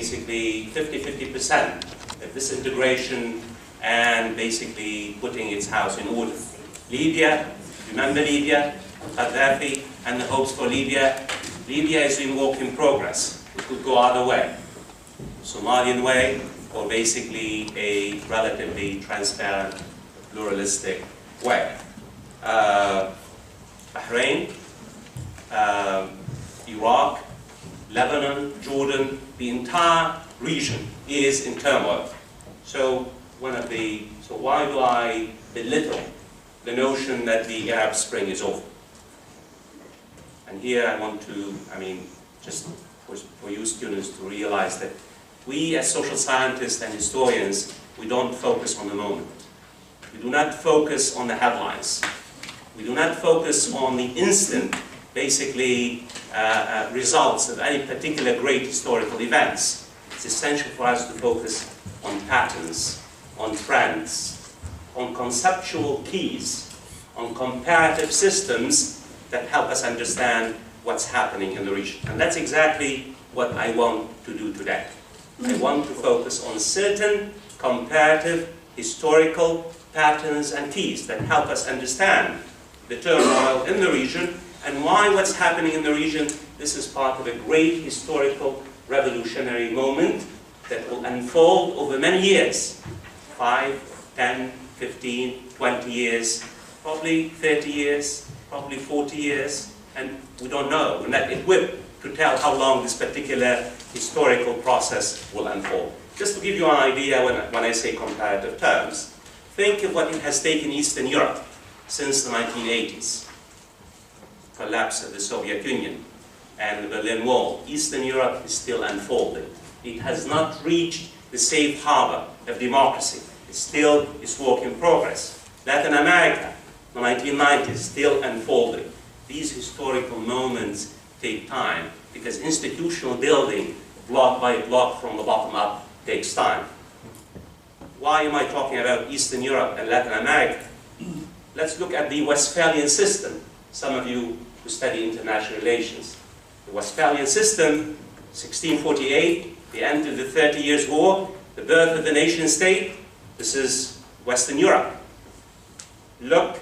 basically 50-50% of disintegration and basically putting its house in order. Libya, remember Libya, Gaddafi, and the hopes for Libya. Libya is in work in progress. It could go either way, Somalian way, or basically a relatively transparent, pluralistic way. Bahrain, Iraq, Lebanon, Jordan, the entire region is in turmoil. So why do I belittle the notion that the Arab Spring is over? And here I want to, just for you students to realize that we as social scientists and historians, we don't focus on the moment. We do not focus on the headlines. We do not focus on the instant, basically, results of any particular great historical events. It's essential for us to focus on patterns, on trends, on conceptual keys, on comparative systems that help us understand what's happening in the region. And that's exactly what I want to do today. I want to focus on certain comparative historical patterns and keys that help us understand the turmoil in the region and why what's happening in the region, this is part of a great historical revolutionary moment that will unfold over many years, 5, 10, 15, 20 years, probably 30 years, probably 40 years, and we don't know. We're not equipped to tell how long this particular historical process will unfold. Just to give you an idea when I say comparative terms, think of what it has taken Eastern Europe since the 1980s. Collapse of the Soviet Union and the Berlin Wall. Eastern Europe is still unfolding. It has not reached the safe harbor of democracy. It still is work in progress. Latin America, the 1990s, still unfolding. These historical moments take time because institutional building, block by block from the bottom up, takes time. Why am I talking about Eastern Europe and Latin America? Let's look at the Westphalian system. Some of you who study international relations. The Westphalian system, 1648, the end of the 30 Years' War, the birth of the nation state. This is Western Europe. Look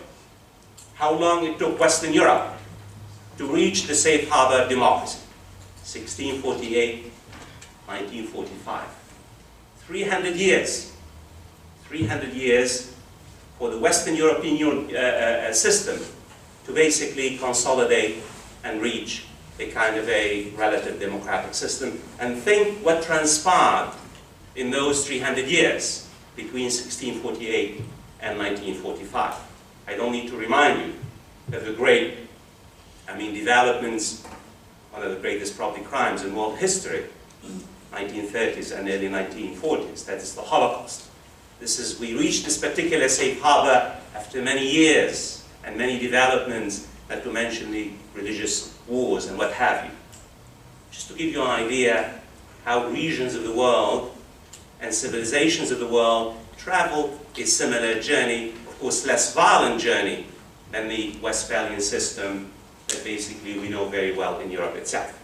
how long it took Western Europe to reach the safe harbor of democracy. 1648, 1945. 300 years. 300 years for the Western European system to basically consolidate and reach a kind of a relative democratic system. And think what transpired in those 300 years between 1648 and 1945. I don't need to remind you of the great, developments, one of the greatest probably crimes in world history, 1930s and early 1940s, that is the Holocaust. We reached this particular safe harbor after many years and many developments, not to mention the religious wars and what have you. Just to give you an idea how regions of the world and civilizations of the world traveled a similar journey, of course less violent journey than the Westphalian system that basically we know very well in Europe itself.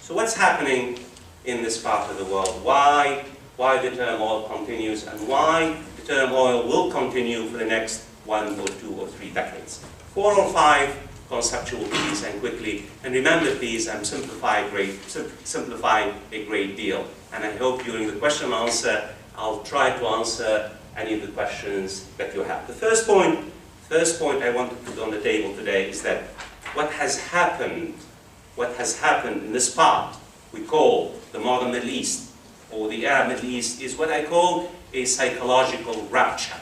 So what's happening in this part of the world? Why the turmoil continues and why the turmoil will continue for the next 1 or 2 or 3 decades. 4 or 5 conceptual keys and quickly. And remember please, I'm simplifying a great deal. And I hope during the question and answer, I'll try to answer any of the questions that you have. The first point I want to put on the table today is that what has happened in this part we call the modern Middle East, or the Arab Middle East, is what I call a psychological rupture.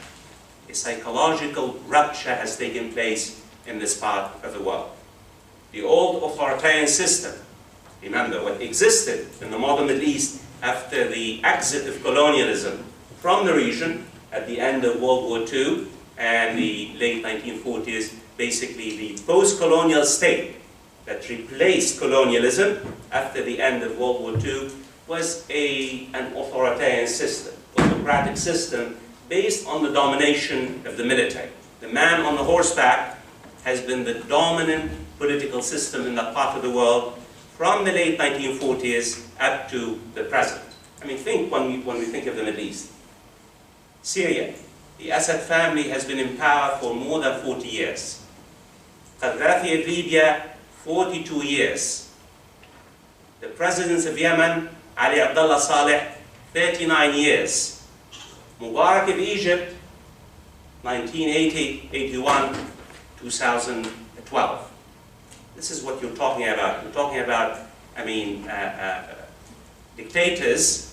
A psychological rupture has taken place in this part of the world. The old authoritarian system, remember what existed in the modern Middle East after the exit of colonialism from the region at the end of World War II and the late 1940s, basically the post-colonial state that replaced colonialism after the end of World War II was an authoritarian system, autocratic system based on the domination of the military. The man on the horseback has been the dominant political system in that part of the world from the late 1940s up to the present. I mean, think when we think of the Middle East. Syria, the Assad family has been in power for more than 40 years. Gaddafi of Libya, 42 years. The presidents of Yemen, Ali Abdullah Saleh, 39 years. Mubarak of Egypt, 1980, 81, 2012. This is what you're talking about. You're talking about, I mean, dictators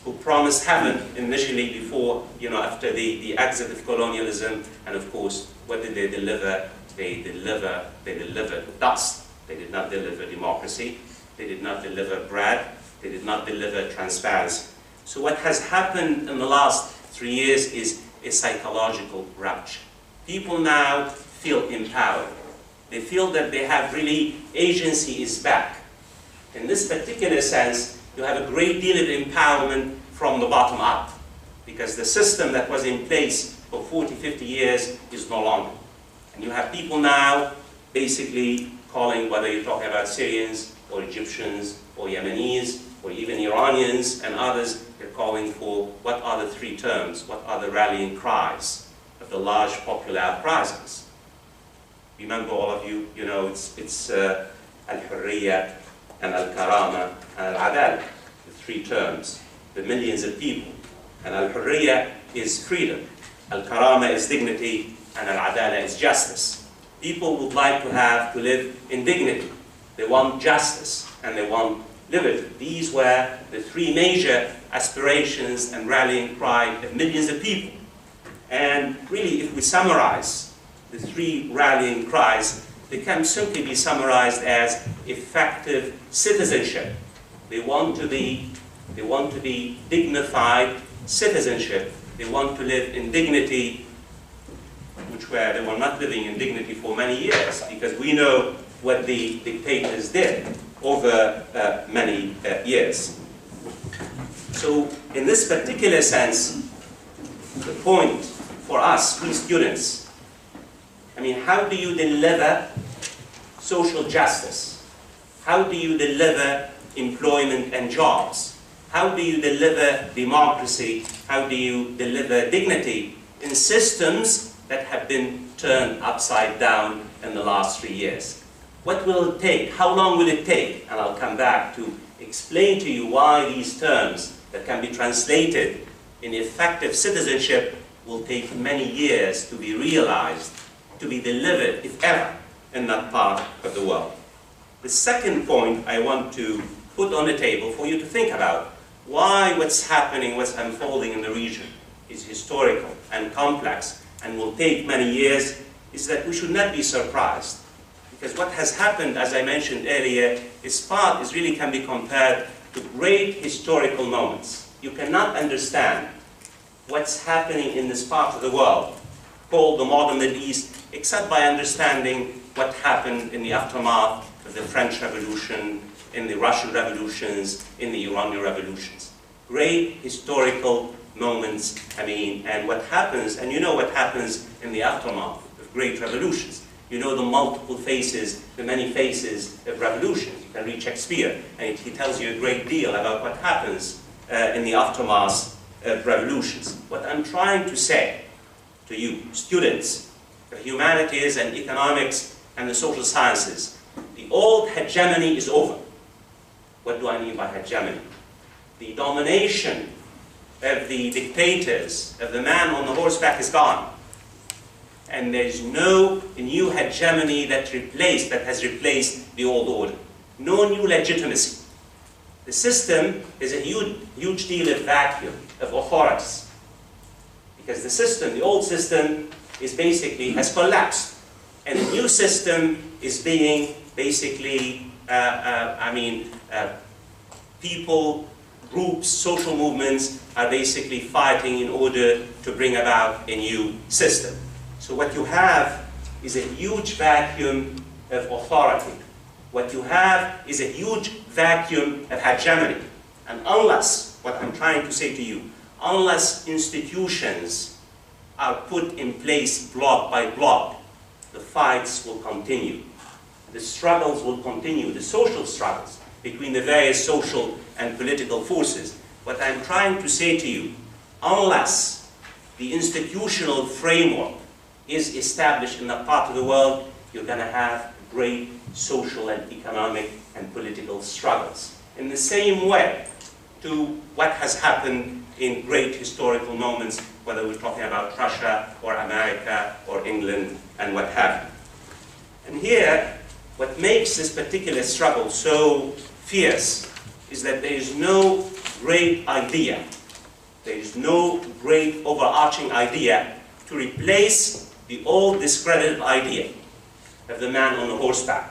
who promised heaven initially before, after the exit of colonialism, and of course, what did they deliver? They delivered dust. They did not deliver democracy. They did not deliver bread. They did not deliver transparency. So what has happened in the last 3 years is a psychological rupture. People now feel empowered. They feel that they have really, agency is back. In this particular sense, you have a great deal of empowerment from the bottom up, because the system that was in place for 40, 50 years is no longer. And you have people now basically calling, whether you're talking about Syrians or Egyptians or Yemenis or even Iranians and others, they're calling for what are the 3 terms, what are the rallying cries of the large popular uprisings. Remember, all of you, it's al-hurriya and al-karama and al-adal, the 3 terms, the millions of people. And al-hurriya is freedom, al-karama is dignity, and al-adala is justice. People would like to live in dignity. They want justice and they want liberty. These were the 3 major aspirations and rallying cry of millions of people. And really, if we summarize the 3 rallying cries, they can simply be summarized as effective citizenship. They want to be dignified citizenship. They want to live in dignity, they were not living in dignity for many years, because we know what the dictators did over many years. So in this particular sense, the point for us, we students, I mean, how do you deliver social justice? How do you deliver employment and jobs? How do you deliver democracy? How do you deliver dignity in systems that have been turned upside down in the last 3 years? What will it take? How long will it take? And I'll come back to explain to you why these terms that can be translated in effective citizenship will take many years to be realized, to be delivered, if ever, in that part of the world. The second point I want to put on the table for you to think about, why what's happening, what's unfolding in the region is historical and complex and will take many years, is that we should not be surprised. Because what has happened, as I mentioned earlier, really can be compared to great historical moments. You cannot understand what's happening in this part of the world, called the modern Middle East, except by understanding what happened in the aftermath of the French Revolution, in the Russian revolutions, in the Iranian revolutions. Great historical moments, and what happens, and you know what happens in the aftermath of great revolutions. You know the multiple faces, the many faces of revolutions. You can read Shakespeare, and he tells you a great deal about what happens in the aftermath of revolutions. What I'm trying to say to you, students of humanities and economics and the social sciences, the old hegemony is over. What do I mean by hegemony? The domination of the dictators, of the man on the horseback, is gone. And there's no new hegemony that has replaced the old order. No new legitimacy. The system is a huge deal of vacuum of authorities. Because the system, the old system, is basically has collapsed. And the new system is being basically, people, groups, social movements are basically fighting in order to bring about a new system. So what you have is a huge vacuum of authority. What you have is a huge vacuum of hegemony. And unless, what I'm trying to say to you, unless institutions are put in place block by block, the fights will continue. The struggles will continue, the social struggles between the various social and political forces. what I'm trying to say to you, unless the institutional framework is established in that part of the world, you're going to have great social and economic and political struggles. In the same way to what has happened in great historical moments, whether we're talking about Russia or America or England and what have you. And here, what makes this particular struggle so fierce is that there is no great idea, there is no great overarching idea to replace the old discredited idea of the man on the horseback,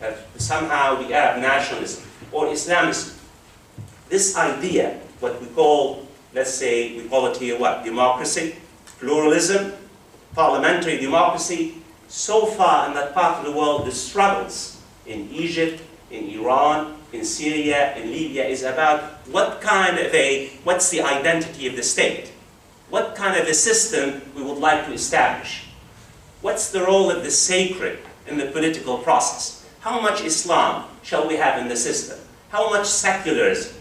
of somehow the Arab nationalism or Islamism. This idea, what we call, let's say, we call it here what? Democracy, pluralism, parliamentary democracy. So far in that part of the world, the struggles in Egypt, in Iran, in Syria, in Libya is about what's the identity of the state? What kind of a system we would like to establish? What's the role of the sacred in the political process? How much Islam shall we have in the system? How much secularism?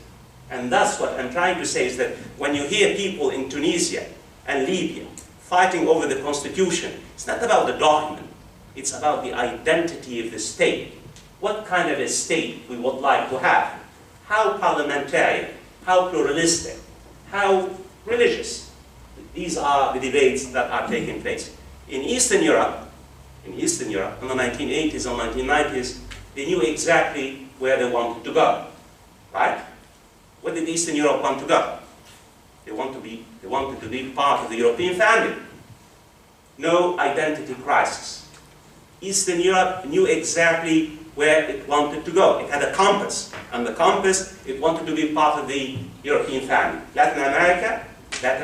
And that's what I'm trying to say is that when you hear people in Tunisia and Libya fighting over the constitution, it's not about the document, it's about the identity of the state. What kind of a state we would like to have? How parliamentarian, how pluralistic, how religious? These are the debates that are taking place. In Eastern Europe, in the 1980s and 1990s, they knew exactly where they wanted to go, right? Where did Eastern Europe want to go? They wanted to be part of the European family. No identity crisis. Eastern Europe knew exactly where it wanted to go. It had a compass, and the compass, it wanted to be part of the European family. Latin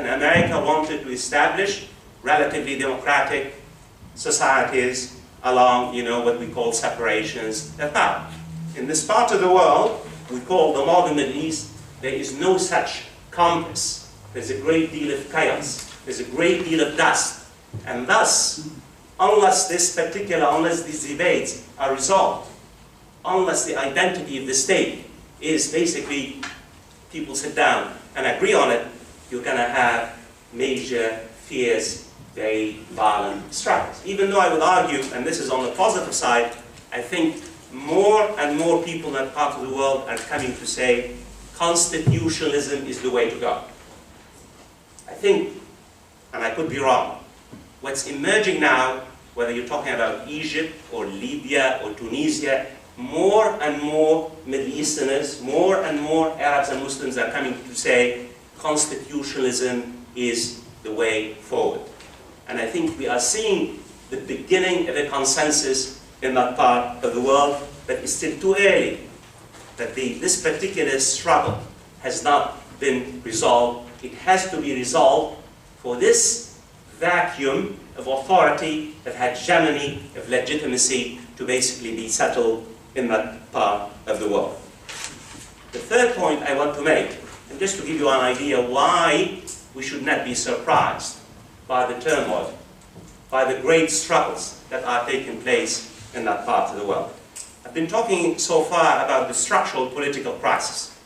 America wanted to establish relatively democratic societies along, what we call separations of power. In this part of the world, we call the modern Middle East, there is no such compass. There's a great deal of chaos. There's a great deal of dust. And thus, unless these debates are resolved, unless the identity of the state is basically, people sit down and agree on it, you're going to have major, fierce, very violent struggles. Even though I would argue, and this is on the positive side, I think more and more people in that part of the world are coming to say constitutionalism is the way to go. I think, and I could be wrong, what's emerging now, whether you're talking about Egypt or Libya or Tunisia, more and more Middle Easterners, more and more Arabs and Muslims are coming to say constitutionalism is the way forward. And I think we are seeing the beginning of a consensus in that part of the world, but it's still too early, that this particular struggle has not been resolved. It has to be resolved for this vacuum of authority, of hegemony, of legitimacy to basically be settled in that part of the world. The third point I want to make, and just to give you an idea why we should not be surprised by the turmoil, by the great struggles that are taking place in that part of the world. I've been talking so far about the structural political crisis,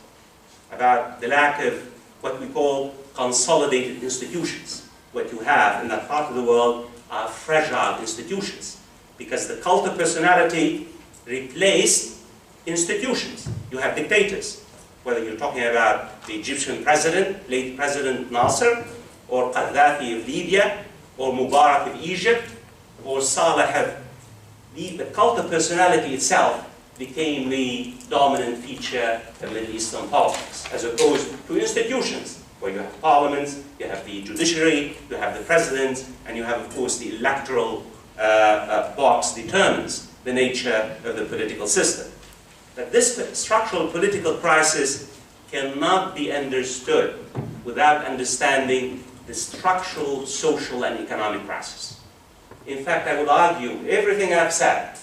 about the lack of what we call consolidated institutions. What you have in that part of the world are fragile institutions, because the cult of personality replaced institutions. You have dictators, whether you're talking about the Egyptian president, late President Nasser, or Gaddafi of Libya, or Mubarak of Egypt, or Saleh of the cult of personality itself became the dominant feature of Middle Eastern politics, as opposed to institutions, where you have parliaments, you have the judiciary, you have the president, and you have, of course, the electoral box determines the nature of the political system. That this structural political crisis cannot be understood without understanding the structural, social, and economic crisis. In fact, I would argue everything I've said,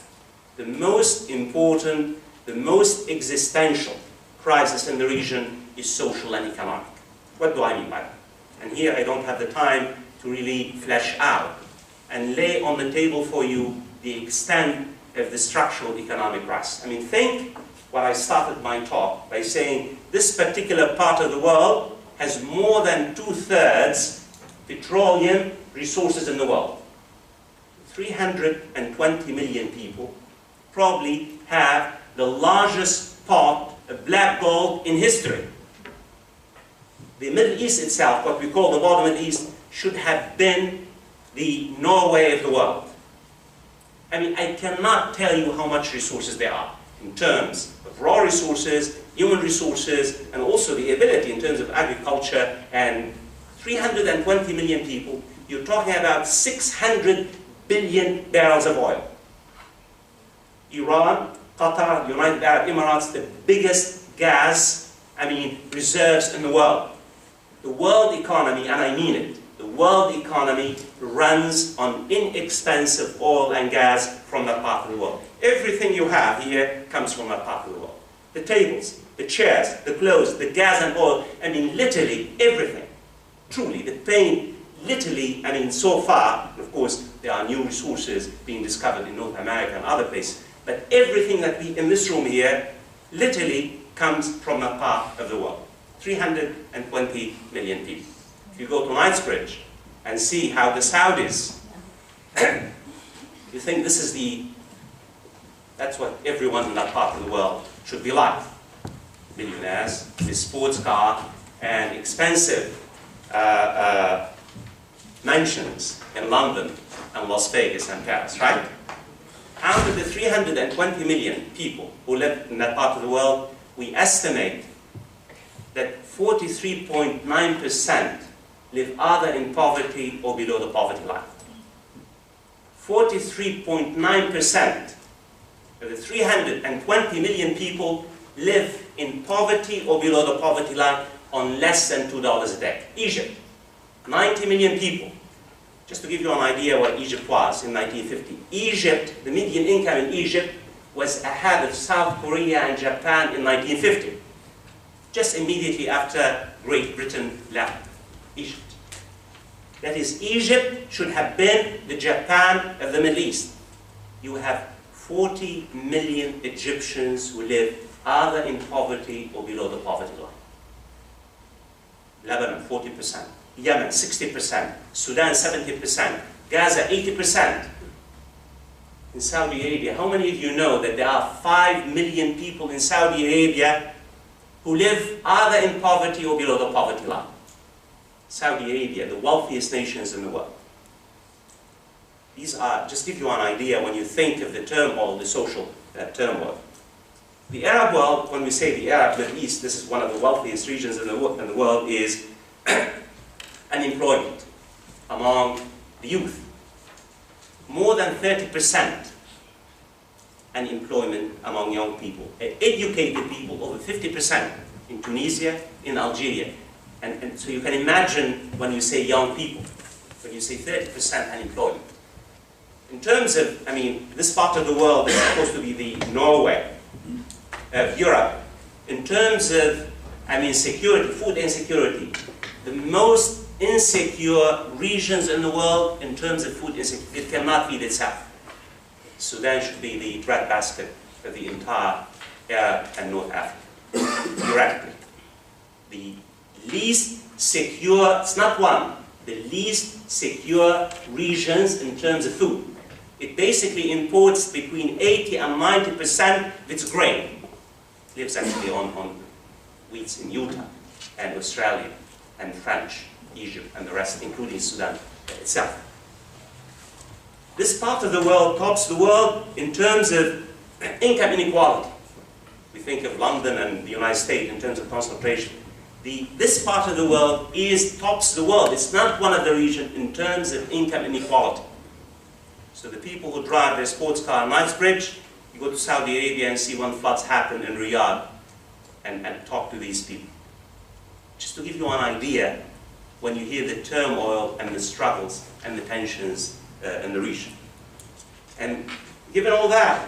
the most important, the most existential crisis in the region is social and economic. What do I mean by that? And here I don't have the time to really flesh out and lay on the table for you the extent of the structural economic crisis. I mean, think what I started my talk by saying this particular part of the world has more than 2/3 petroleum resources in the world. 320 million people probably have the largest pot of black gold in history. The Middle East itself, what we call the modern Middle East, should have been the Norway of the world. I mean, I cannot tell you how much resources there are in terms of raw resources, human resources, and also the ability in terms of agriculture. And 320 million people, you're talking about 600 billion barrels of oil. Iran, Qatar, United Arab Emirates, the biggest gas, reserves in the world. The world economy, and I mean it, the world economy runs on inexpensive oil and gas from that part of the world. Everything you have here comes from that part of the world. The tables, the chairs, the clothes, the gas and oil, literally everything. Truly, the paint, literally, so far, of course, there are new resources being discovered in North America and other places, but everything that we in this room here literally comes from that part of the world. 320 million people. If you go to Knightsbridge and see how the Saudis, you think this is that's what everyone in that part of the world should be like. Billionaires with sports car and expensive mansions in London and Las Vegas and Paris, right? Out of the 320 million people who live in that part of the world, we estimate that 43.9% live either in poverty or below the poverty line. 43.9% of the 320 million people live in poverty or below the poverty line on less than $2 a day. Egypt, 90 million people. Just to give you an idea what Egypt was in 1950. Egypt, the median income in Egypt was ahead of South Korea and Japan in 1950. Just immediately after Great Britain left Egypt. That is, Egypt should have been the Japan of the Middle East. You have 40 million Egyptians who live either in poverty or below the poverty line. Lebanon, 40%. Yemen, 60%. Sudan, 70%. Gaza, 80%. In Saudi Arabia, how many of you know that there are 5 million people in Saudi Arabia who live either in poverty or below the poverty line? Saudi Arabia, the wealthiest nations in the world. These are, just give you an idea when you think of the turmoil, the social turmoil. The Arab world, when we say the Arab Middle East, this is one of the wealthiest regions in the world, is unemployment among the youth. More than 30% unemployment among young people. Educated people, over 50% in Tunisia, in Algeria. And so you can imagine when you say young people, when you say 30% unemployment. In terms of, this part of the world is supposed to be the Norway of Europe. In terms of, security, food insecurity, the most insecure regions in the world in terms of food insecurity, it cannot feed itself. Sudan should be the breadbasket of the entire Arab and North Africa. Directly. The least secure, it's not one, the least secure regions in terms of food. It basically imports between 80 and 90% of its grain. It lives actually on wheats in Utah and Australia and French, Egypt and the rest, including Sudan itself. This part of the world tops the world in terms of income inequality. We think of London and the United States in terms of concentration. This part of the world tops the world. It's not one of the regions in terms of income inequality. So the people who drive their sports car in Knightsbridge, you go to Saudi Arabia and see when floods happen in Riyadh and talk to these people. Just to give you an idea, when you hear the turmoil and the struggles and the tensions in the region. And given all that,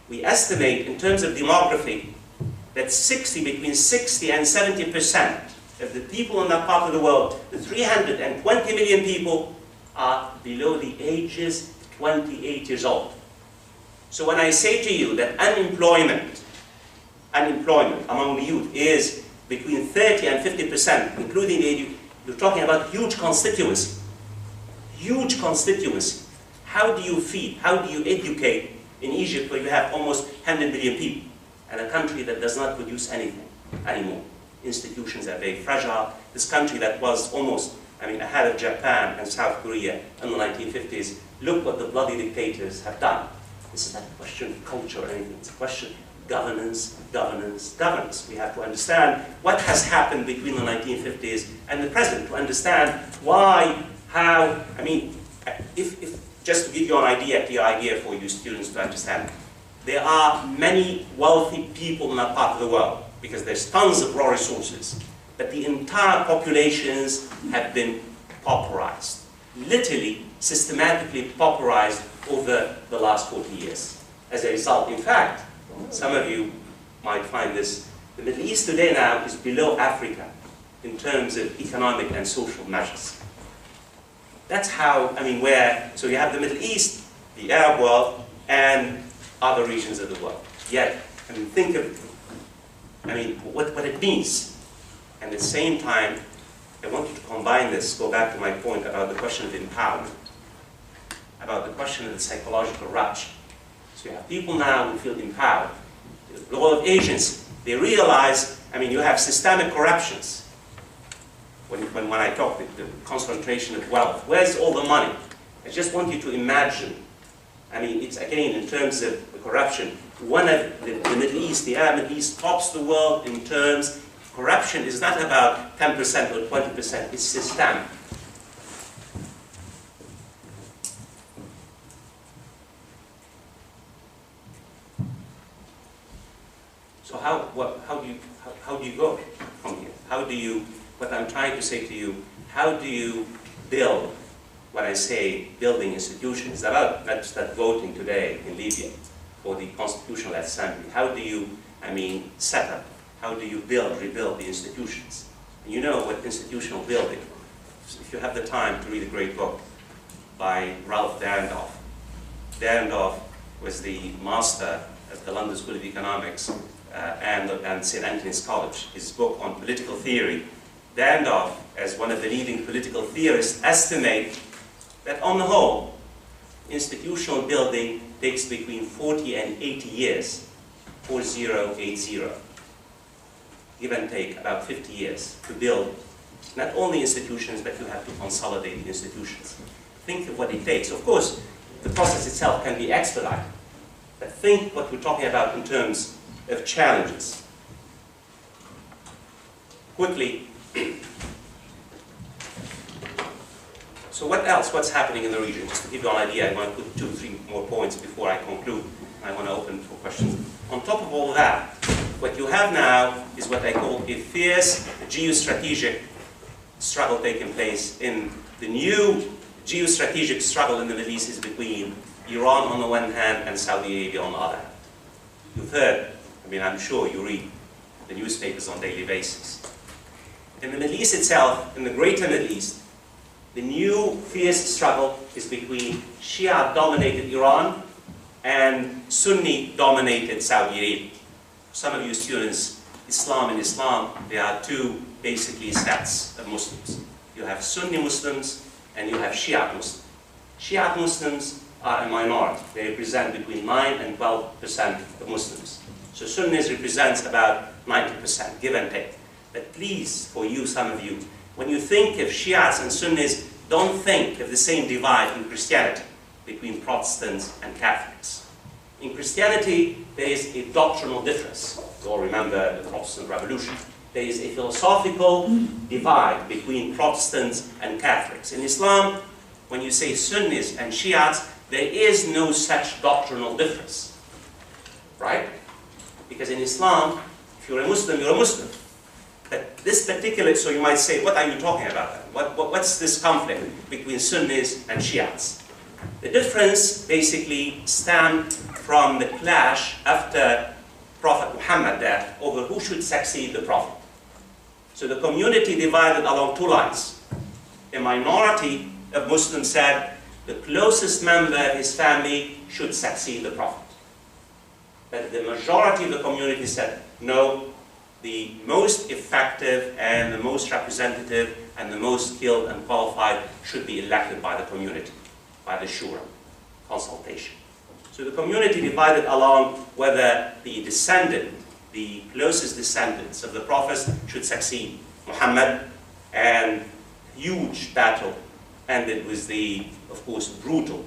we estimate in terms of demography that between 60 and 70% of the people in that part of the world, the 320 million people, are below the ages 28 years old. So when I say to you that unemployment unemployment among the youth is between 30 and 50%, including the you're talking about huge constituency. Huge constituency. How do you feed, how do you educate in Egypt where you have almost 100 million people and a country that does not produce anything anymore? Institutions are very fragile. This country that was almost, ahead of Japan and South Korea in the 1950s, look what the bloody dictators have done. This is not a question of culture or anything. It's a question of governance, governance, governance. We have to understand what has happened between the 1950s and the present to understand why, how, just to give you an idea, clear idea for you students to understand, there are many wealthy people in that part of the world because there's tons of raw resources, but the entire populations have been pauperized, literally, systematically pauperized over the last 40 years. As a result, in fact, some of you might find this, the Middle East today now is below Africa in terms of economic and social measures. That's how, so you have the Middle East, the Arab world, and other regions of the world. Yet, think of, what it means. And at the same time, I want you to combine this, go back to my point about the question of empowerment, about the question of the psychological rupture. So you have people now who feel empowered. The role of agency. They realize, you have systemic corruptions. When I talk the concentration of wealth, where's all the money? I just want you to imagine. It's again in terms of the corruption. One of the Middle East, the Arab Middle East, tops the world in terms. Corruption is not about 10% or 20%. It's systemic. So how do you go from here? How do you? What I'm trying to say to you, how do you build, when I say building institutions, it's about not just that voting today in Libya for the Constitutional Assembly. How do you, set up, how do you rebuild the institutions? And you know what institutional building, if you have the time to read a great book by Ralph Dahrendorf. Dahrendorf was the master at the London School of Economics and St. Antony's College. His book on political theory, Dahrendorf, as one of the leading political theorists, estimate that on the whole, institutional building takes between 40 and 80 years, 4080. Give and take about 50 years to build not only institutions, but you have to consolidate the institutions. Think of what it takes. Of course, the process itself can be expedited, but think what we're talking about in terms of challenges. Quickly, so what else? What's happening in the region? Just to give you an idea, I want to put 2 or 3 more points before I conclude. I want to open for questions. On top of all that, what you have now is what I call a fierce geostrategic struggle taking place. In the new geostrategic struggle in the Middle East is between Iran on the one hand and Saudi Arabia on the other hand. You've heard, I'm sure you read the newspapers on a daily basis. In the Middle East itself, in the greater Middle East, the new fierce struggle is between Shia-dominated Iran and Sunni-dominated Saudi Arabia. Some of you students, Islam, there are 2 basically sets of Muslims. You have Sunni Muslims and you have Shia Muslims. Shia Muslims are a minority. They represent between 9 and 12% of Muslims. So Sunnis represents about 90%, give and take. But please, for you, some of you, when you think of Shias and Sunnis, don't think of the same divide in Christianity between Protestants and Catholics. In Christianity, there is a doctrinal difference. You all remember the Protestant Revolution. There is a philosophical divide between Protestants and Catholics. In Islam, when you say Sunnis and Shias, there is no such doctrinal difference. Right? Because in Islam, if you're a Muslim, you're a Muslim. But this particular, so you might say, what are you talking about? What's this conflict between Sunnis and Shias? The difference basically stemmed from the clash after Prophet Muhammad's death over who should succeed the Prophet. So the community divided along 2 lines. A minority of Muslims said the closest member of his family should succeed the Prophet. But the majority of the community said, no, the most effective and the most representative and the most skilled and qualified should be elected by the community, by the shura, consultation. So the community divided along whether the descendant, the closest descendants of the Prophet should succeed Muhammad, and huge battle ended with the, of course, brutal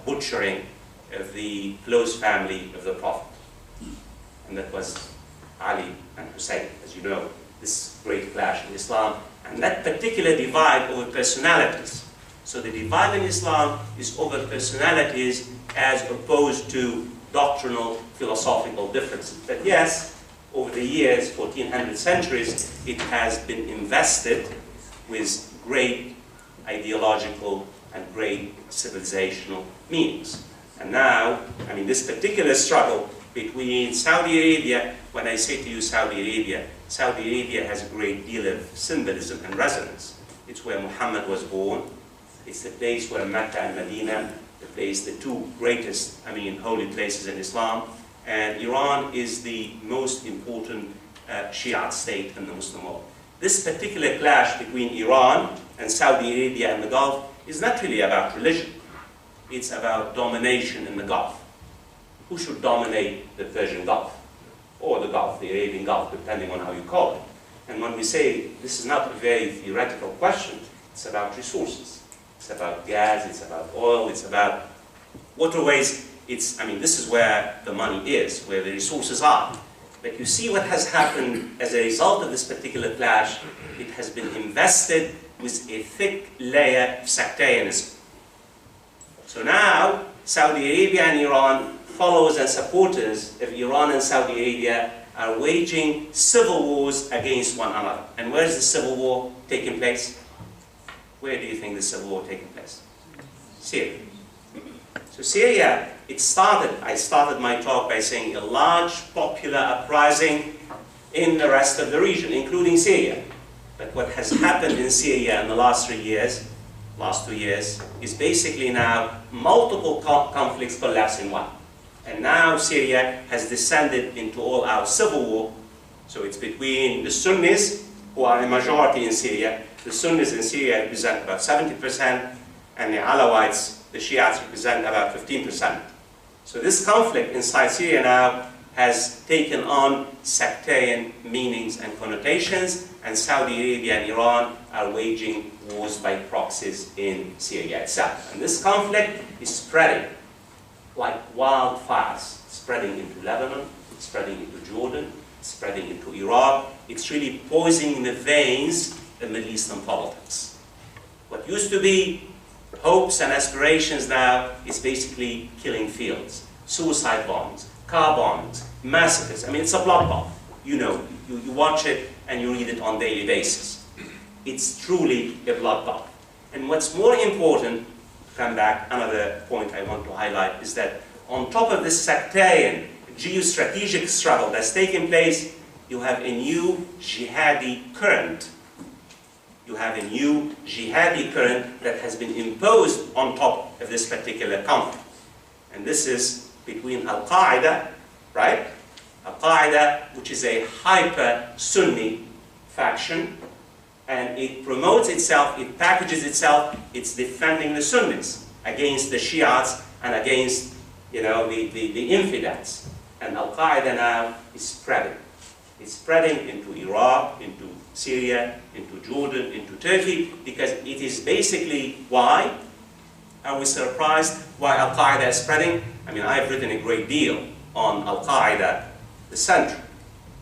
butchering of the close family of the Prophet. And that was Ali and Hussein, as you know, this great clash in Islam. And that particular divide over personalities. So the divide in Islam is over personalities as opposed to doctrinal, philosophical differences. But yes, over the years, 1400 centuries, it has been invested with great ideological and great civilizational meanings. And now, I mean, this particular struggle between Saudi Arabia, when I say to you Saudi Arabia has a great deal of symbolism and resonance. It's where Muhammad was born. It's the place where Mecca and Medina, the two greatest, holy places in Islam. And Iran is the most important Shiite state in the Muslim world. This particular clash between Iran and Saudi Arabia and the Gulf is not really about religion. It's about domination in the Gulf. Who should dominate the Persian Gulf? Or the Gulf, the Arabian Gulf, depending on how you call it. And when we say this is not a very theoretical question, it's about resources. It's about gas, it's about oil, it's about waterways. This is where the money is, where the resources are. But you see what has happened as a result of this particular clash. It has been invested with a thick layer of sectarianism. So now, Saudi Arabia and Iran, followers and supporters of Iran and Saudi Arabia, are waging civil wars against one another. And where is the civil war taking place? Where do you think the civil war taking place? Syria. So Syria, I started my talk by saying a large popular uprising in the rest of the region, including Syria. But what has happened in Syria in the last 2 years, is basically now multiple conflicts collapse in one. And now Syria has descended into all-out civil war. So it's between the Sunnis, who are a majority in Syria. The Sunnis in Syria represent about 70%, and the Alawites, the Shiites, represent about 15%. So this conflict inside Syria now has taken on sectarian meanings and connotations, and Saudi Arabia and Iran are waging wars by proxies in Syria itself. And this conflict is spreading like wildfires, spreading into Lebanon, spreading into Jordan, spreading into Iraq. It's really poisoning the veins of Middle Eastern politics. What used to be hopes and aspirations now is basically killing fields, suicide bombs, car bombs, massacres. It's a bloodbath. You know, you watch it and you read it on a daily basis. It's truly a bloodbath. And what's more important, to come back, another point I want to highlight, is that on top of this sectarian geostrategic struggle that's taking place, you have a new jihadi current. You have a new jihadi current that has been imposed on top of this particular conflict. And this is between Al-Qaeda, right? Al-Qaeda, which is a hyper-Sunni faction, and it promotes itself, it packages itself, it's defending the Sunnis against the Shiites and against, the infidels. And Al-Qaeda now is spreading. It's spreading into Iraq, into Syria, into Jordan, into Turkey, because it is basically why? Are we surprised why Al-Qaeda is spreading? I've written a great deal on Al-Qaeda, the center.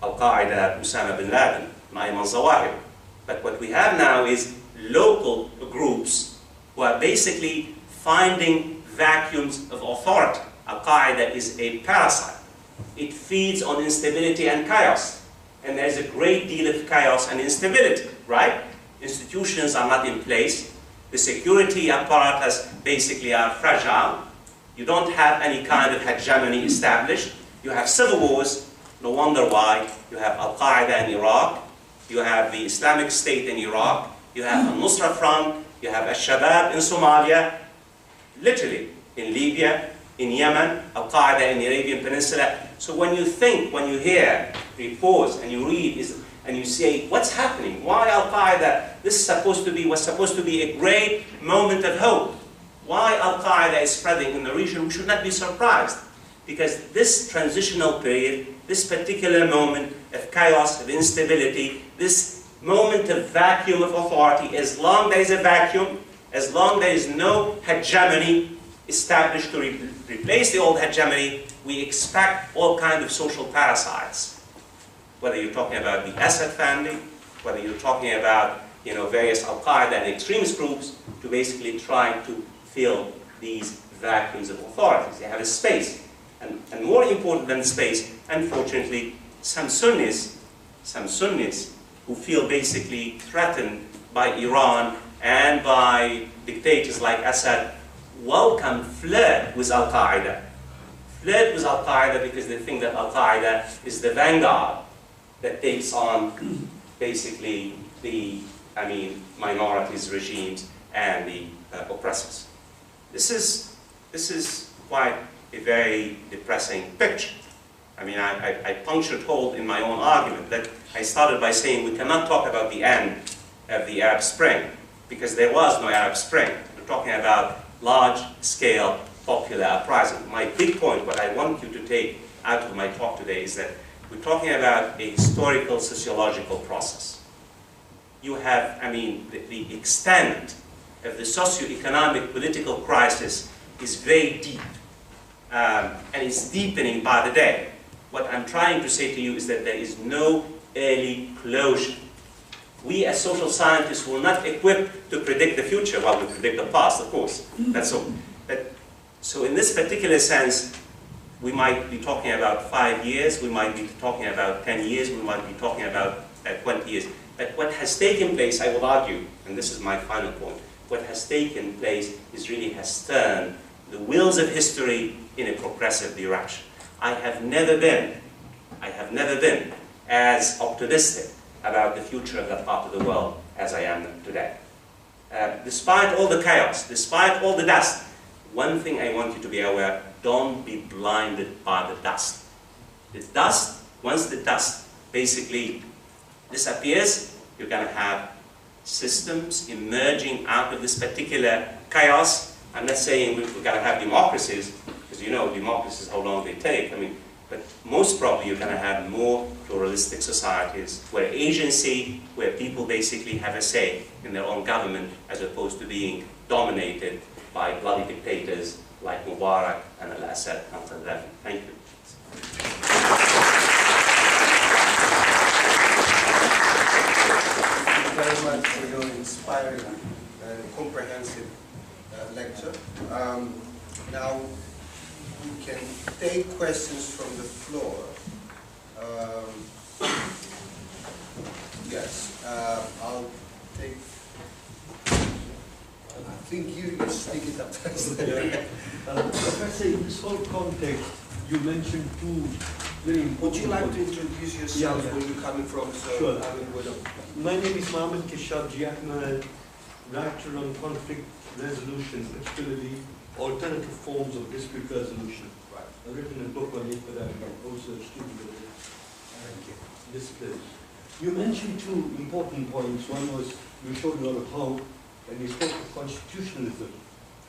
Al-Qaeda, Osama bin Laden, Ayman al-Zawahiri. But what we have now is local groups who are basically finding vacuums of authority. Al-Qaeda is a parasite. It feeds on instability and chaos. And there's a great deal of chaos and instability, right? Institutions are not in place. The security apparatus basically are fragile. You don't have any kind of hegemony established. You have civil wars. No wonder why. You have Al-Qaeda in Iraq. You have the Islamic State in Iraq. You have Al-Nusra Front. You have Al-Shabaab in Somalia. Literally, in Libya, in Yemen, Al-Qaeda in the Arabian Peninsula. So when you think, when you hear reports and you read, and you say, what's happening? Why Al-Qaeda? This was supposed to be a great moment of hope. Why Al-Qaeda is spreading in the region? We should not be surprised. Because this transitional period, this particular moment of chaos, of instability, this moment of vacuum of authority, as long there is a vacuum, as long there is no hegemony established to replace the old hegemony, we expect all kinds of social parasites. Whether you're talking about the Assad family, whether you're talking about various Al-Qaeda and extremist groups, to basically try to fill these vacuums of authorities. They have a space. And more important than space, unfortunately, some Sunnis who feel basically threatened by Iran and by dictators like Assad, flirt with Al-Qaeda. Flirt with Al-Qaeda because they think that Al-Qaeda is the vanguard that takes on basically the minorities, regimes, and the oppressors. This is quite a very depressing picture. I punctured hole in my own argument that I started by saying we cannot talk about the end of the Arab Spring because there was no Arab Spring. We're talking about large-scale popular uprising. My big point, what I want you to take out of my talk today is that we're talking about a historical, sociological process. You have, the extent of the socio-economic political crisis is very deep. And it's deepening by the day. What I'm trying to say to you is that there is no early closure. We as social scientists were not equipped to predict the future. Well, we predict the past, of course. That's all. So in this particular sense, we might be talking about 5 years, we might be talking about 10 years, we might be talking about 20 years. But what has taken place, I will argue, and this is my final point, what has taken place is really has turned the wheels of history in a progressive direction. I have never been as optimistic about the future of that part of the world as I am today. Despite all the chaos, despite all the dust, one thing I want you to be aware, don't be blinded by the dust. The dust, once the dust basically disappears, you're going to have systems emerging out of this particular chaos. I'm not saying we're going to have democracies, because democracies, how long they take. But most probably you're going to have more pluralistic societies where agency, where people basically have a say in their own government as opposed to being dominated by bloody dictators like Mubarak and Al-Assad until 11. Thank you. Thank you very much for your inspiring and comprehensive lecture. Now we can take questions from the floor. Yes, I'll take. I think you speak it up first. Professor, in this whole context, you mentioned two very important. Would you like to introduce yourself, where you're coming from? So sure. My name is Mohammed Keshaji. I'm a writer on conflict resolution, particularly alternative forms of dispute resolution. Right. I've written a book on it, but I'm also a student of this place. You mentioned two important points. One was you showed a lot of hope, and you spoke of constitutionalism.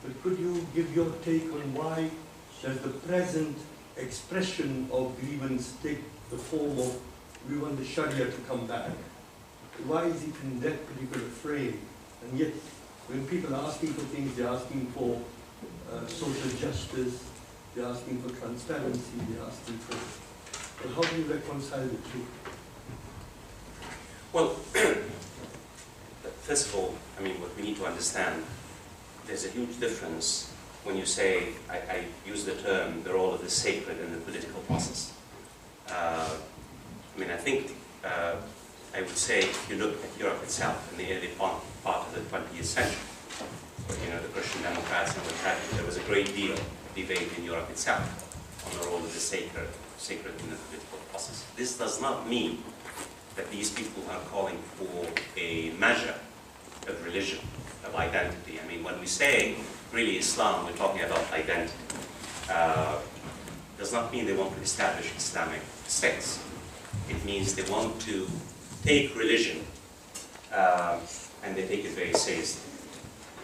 But could you give your take on why does the present expression of grievance take the form of we want the Sharia to come back? Why is it in that particular frame? And yet, when people are asking for things, they're asking for social justice, they're asking for transparency, they're asking for... Well, how do you reconcile the two? Well, first of all, what we need to understand, there's a huge difference when you say, I use the term, the role of the sacred in the political process. I think I would say, if you look at Europe itself in the early part of the 20th century, the Christian Democrats and what have you, there was a great deal of debate in Europe itself on the role of the sacred in the political process. This does not mean that these people are calling for a measure of religion, of identity. When we say really Islam, we're talking about identity. does not mean they want to establish Islamic states. It means they want to take religion and they take it very seriously.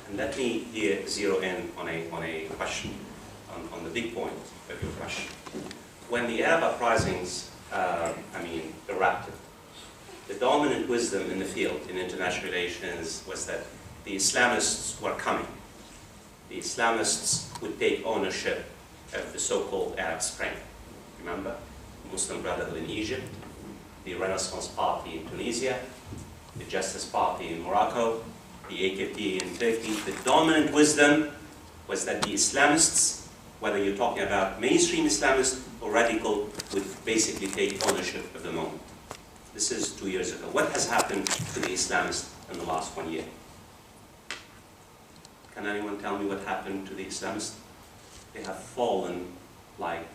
And let me here zero in on a question, on the big point of your question. When the Arab uprisings, erupted, the dominant wisdom in the field, in international relations, was that the Islamists were coming. The Islamists would take ownership of the so-called Arab Spring. Remember? The Muslim Brotherhood in Egypt, the Renaissance Party in Tunisia, the Justice Party in Morocco, the AKP in Turkey. The dominant wisdom was that the Islamists, whether you're talking about mainstream Islamists or radical, would basically take ownership of the moment. This is 2 years ago. What has happened to the Islamists in the last 1 year? Can anyone tell me what happened to the Islamists? They have fallen like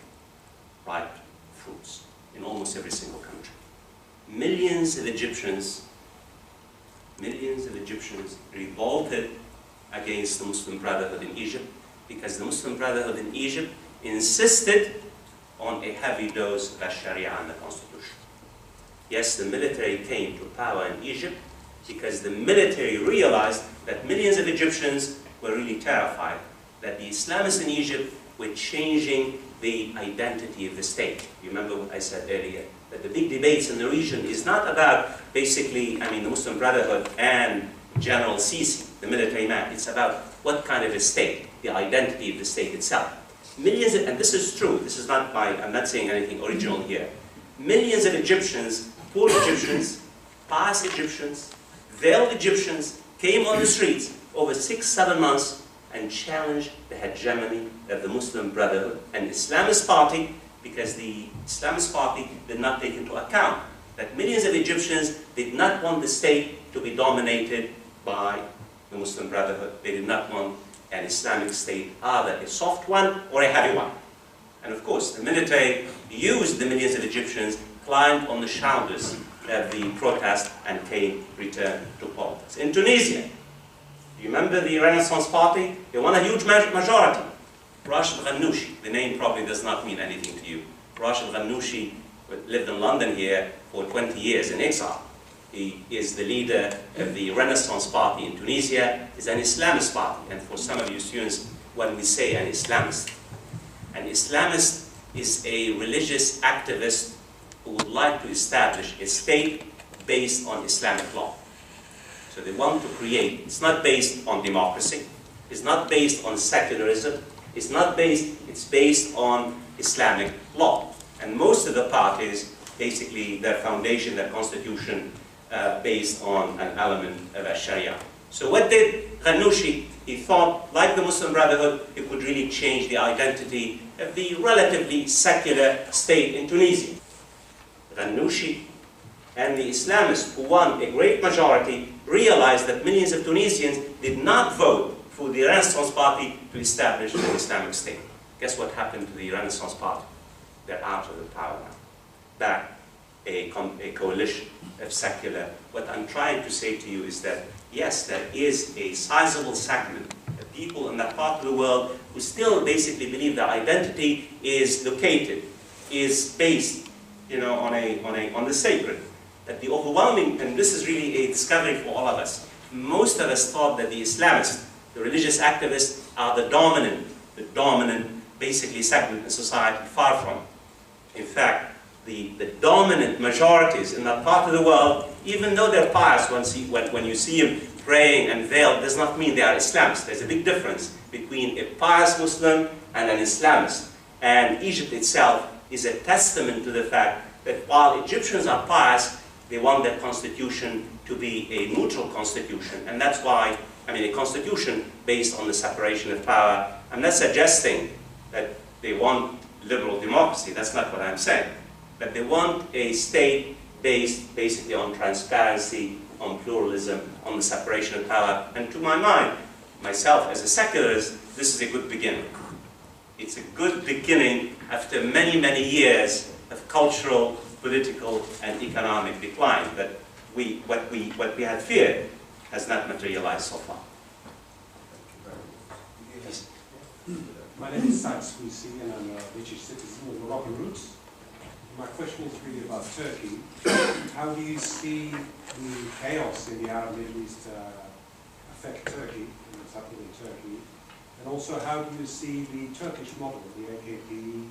ripe fruits in almost every single country. Millions of Egyptians revolted against the Muslim Brotherhood in Egypt because the Muslim Brotherhood in Egypt insisted on a heavy dose of Sharia in the constitution. Yes, the military came to power in Egypt because the military realized that millions of Egyptians were really terrified that the Islamists in Egypt were changing the identity of the state. You remember what I said earlier, that the big debates in the region is not about basically, the Muslim Brotherhood and General Sisi, the military man. It's about what kind of a state, the identity of the state itself. Millions, and this is true, this is not I'm not saying anything original here. Millions of Egyptians, poor Egyptians, pious Egyptians, veiled Egyptians came on the streets over 6-7 months and challenged the hegemony of the Muslim Brotherhood and Islamist Party, because the Islamist Party did not take into account that millions of Egyptians did not want the state to be dominated by the Muslim Brotherhood. They did not want an Islamic state, either a soft one or a heavy one. And of course, the military used the millions of Egyptians, climbed on the shoulders of the protest, and returned to politics. In Tunisia, you remember the Renaissance Party? They won a huge majority. Rashid Ghannouchi, the name probably does not mean anything to you. Rashid Ghannouchi lived in London here for 20 years in exile. He is the leader of the Renaissance Party in Tunisia. It's an Islamist party. And for some of you students, when we say an Islamist is a religious activist who would like to establish a state based on Islamic law. So they want to create, it's not based on democracy, it's not based on secularism, it's based on Islamic law. And most of the parties, basically their foundation, their constitution, based on an element of Sharia. So what did Ghannouchi? He thought, like the Muslim Brotherhood, it could really change the identity of the relatively secular state in Tunisia. Ghannouchi and the Islamists, who won a great majority, realized that millions of Tunisians did not vote for the Renaissance Party to establish an Islamic state. Guess what happened to the Renaissance Party? They're out of the power now. Back a coalition of secular. What I'm trying to say to you is that, yes, there is a sizable segment of people in that part of the world who still basically believe their identity is located, is based, on the sacred. That the overwhelming, and this is really a discovery for all of us, most of us thought that the Islamists, the religious activists, are the dominant basically segment in society. Far from. In fact, the dominant majorities in that part of the world, even though they're pious, when you see them praying and veiled, does not mean they are Islamists. There's a big difference between a pious Muslim and an Islamist. And Egypt itself is a testament to the fact that while Egyptians are pious, they want their constitution to be a neutral constitution. And that's why, a constitution based on the separation of power. I'm not suggesting that they want liberal democracy, that's not what I'm saying. But they want a state based basically on transparency, on pluralism, on the separation of power. And to my mind, myself as a secularist, this is a good beginning. It's a good beginning after many, many years of cultural, political, and economic decline. But what we had feared has not materialized so far. Yes. My name is Saad Squeezy, and I'm a British citizen with Moroccan roots. My question is really about Turkey. How do you see the chaos in the Arab Middle East affect Turkey, and what's happening in Turkey? And also, how do you see the Turkish model, the AKP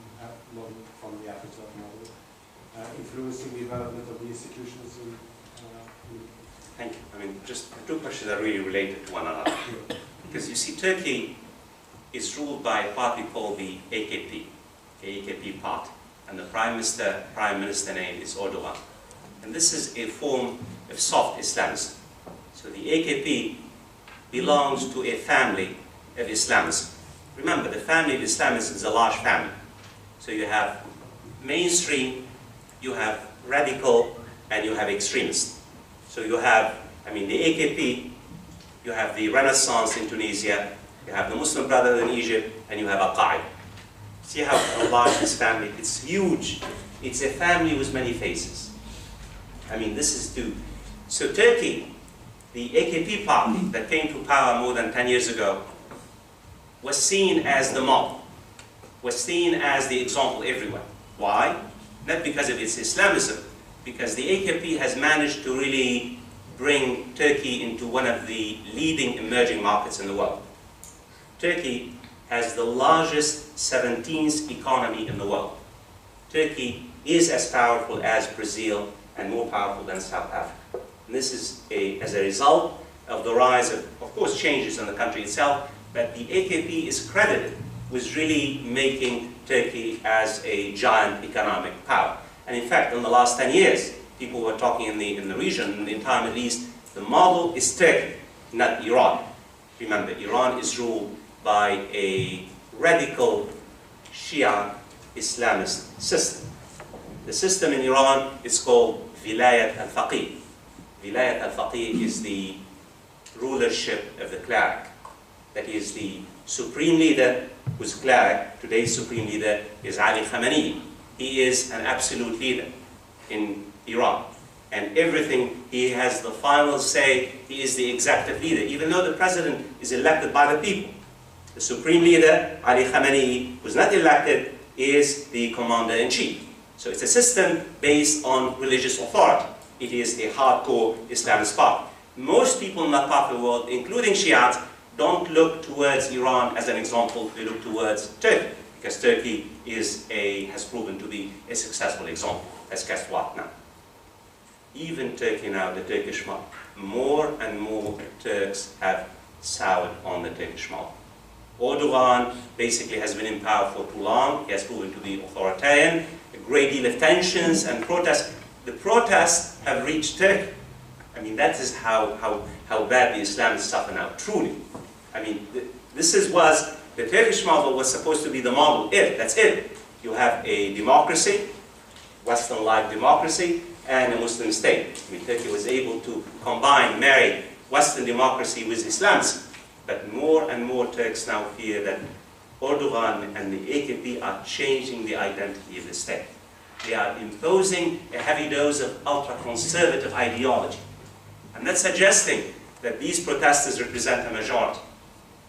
model from the Ataturk model, influencing the development of the institutions in Thank you. I mean, just the two questions are really related to one another. Because you see, Turkey is ruled by a party called the AKP party. And the Prime Minister name is Erdogan. And this is a form of soft Islamism. So the AKP belongs to a family of Islamism. Remember, the family of Islamism is a large family. So you have mainstream, you have radical, and you have extremist. So you have, I mean, the AKP, you have the Renaissance in Tunisia, you have the Muslim Brotherhood in Egypt, and you have Al-Qaeda. See how large this family is? It's huge. It's a family with many faces. I mean, this is two. So Turkey, the AKP party that came to power more than 10 years ago, was seen as the model, was seen as the example everywhere. Why? Not because of its Islamism, because the AKP has managed to really bring Turkey into one of the leading emerging markets in the world. Turkey has the largest 17th economy in the world. Turkey is as powerful as Brazil and more powerful than South Africa. And this is as a result of the rise of course, changes in the country itself, but the AKP is credited with really making Turkey as a giant economic power. And in fact, in the last 10 years, people were talking in the region, in the entire Middle East, the model is Turkey, not Iran. Remember, Iran is ruled by a radical Shia Islamist system. The system in Iran is called Vilayat al-Faqih. Vilayat al-Faqih is the rulership of the cleric. That is the supreme leader who's cleric. Today's supreme leader is Ali Khamenei. He is an absolute leader in Iran. And everything, he has the final say, he is the executive leader, even though the president is elected by the people. The supreme leader, Ali Khamenei, who's not elected, is the commander-in-chief. So it's a system based on religious authority. It is a hardcore Islamist party. Most people in that part of the world, including Shiites, don't look towards Iran as an example, they look towards Turkey, because Turkey has proven to be a successful example. As guess what now? Even Turkey now, the Turkish model, more and more Turks have soured on the Turkish model. Erdogan basically has been in power for too long. He has proven to be authoritarian. A great deal of tensions and protests. The protests have reached Turkey. I mean, that is how bad the Islamists suffer now, truly. I mean, the Turkish model was supposed to be the model. That's it. You have a democracy, Western-like democracy, and a Muslim state. I mean, Turkey was able to marry Western democracy with Islamism. But more and more Turks now fear that Erdogan and the AKP are changing the identity of the state. They are imposing a heavy dose of ultra-conservative ideology. I'm not suggesting that these protesters represent a majority,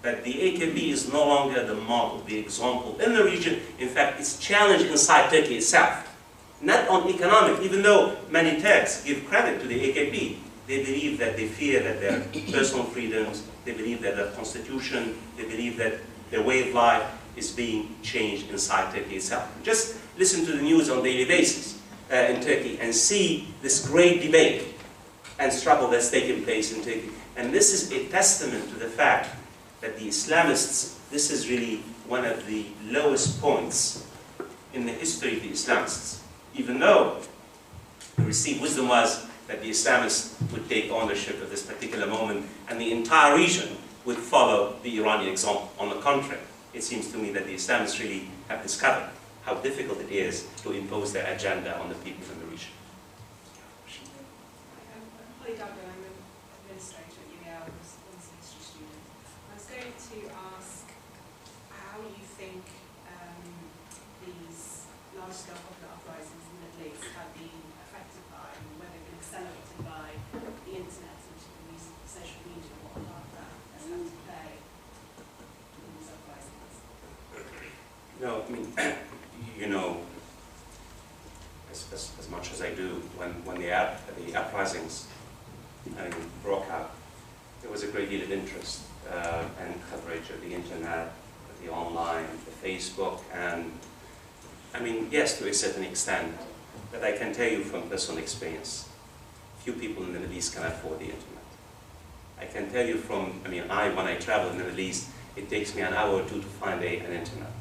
but the AKP is no longer the model, the example in the region. In fact, it's challenged inside Turkey itself. Not on economic, even though many Turks give credit to the AKP. They believe that they fear that their personal freedoms, they believe that their constitution, they believe that their way of life is being changed inside Turkey itself. Just listen to the news on a daily basis in Turkey and see this great debate and struggle that's taking place in Turkey. And this is a testament to the fact that the Islamists, this is really one of the lowest points in the history of the Islamists. Even though the received wisdom was that the Islamists would take ownership of this particular moment and the entire region would follow the Iranian example. On the contrary, it seems to me that the Islamists really have discovered how difficult it is to impose their agenda on the people in the region. Hi, Doug, I'm an administrator at UAL, I'm a history student. I was going to ask how you think these large-scale popular uprisings in the Middle East have been affected by, and whether they've been accelerated by the internet and social media and what that has had to play in these uprisings. I mean, you know, as much as I do, when the uprisings broke out, there was a great deal of interest and coverage of the internet, the online, the Facebook, and I mean, yes, to a certain extent, but I can tell you from personal experience, few people in the Middle East can afford the internet. I can tell you from, I mean, when I travel in the Middle East, it takes me an hour or two to find an internet.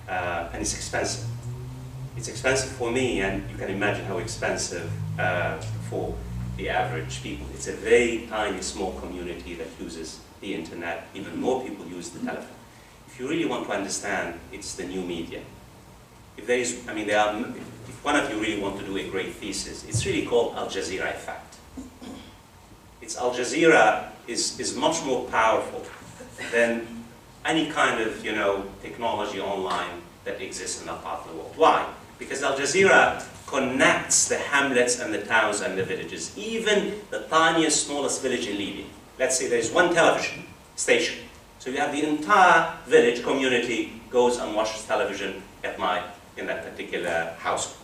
And it's expensive. It's expensive for me, and you can imagine how expensive for the average people. It's a very tiny, small community that uses the internet. Even more people use the telephone. If you really want to understand, it's the new media. If there is, I mean, if one of you really want to do a great thesis, it's really called Al Jazeera effect. It's Al Jazeera is much more powerful than any kind of, you know, technology online that exists in that part of the world. Why? Because Al Jazeera connects the hamlets and the towns and the villages, even the tiniest, smallest village in Libya. Let's say there's one television station. So you have the entire village community goes and watches television at night in that particular household.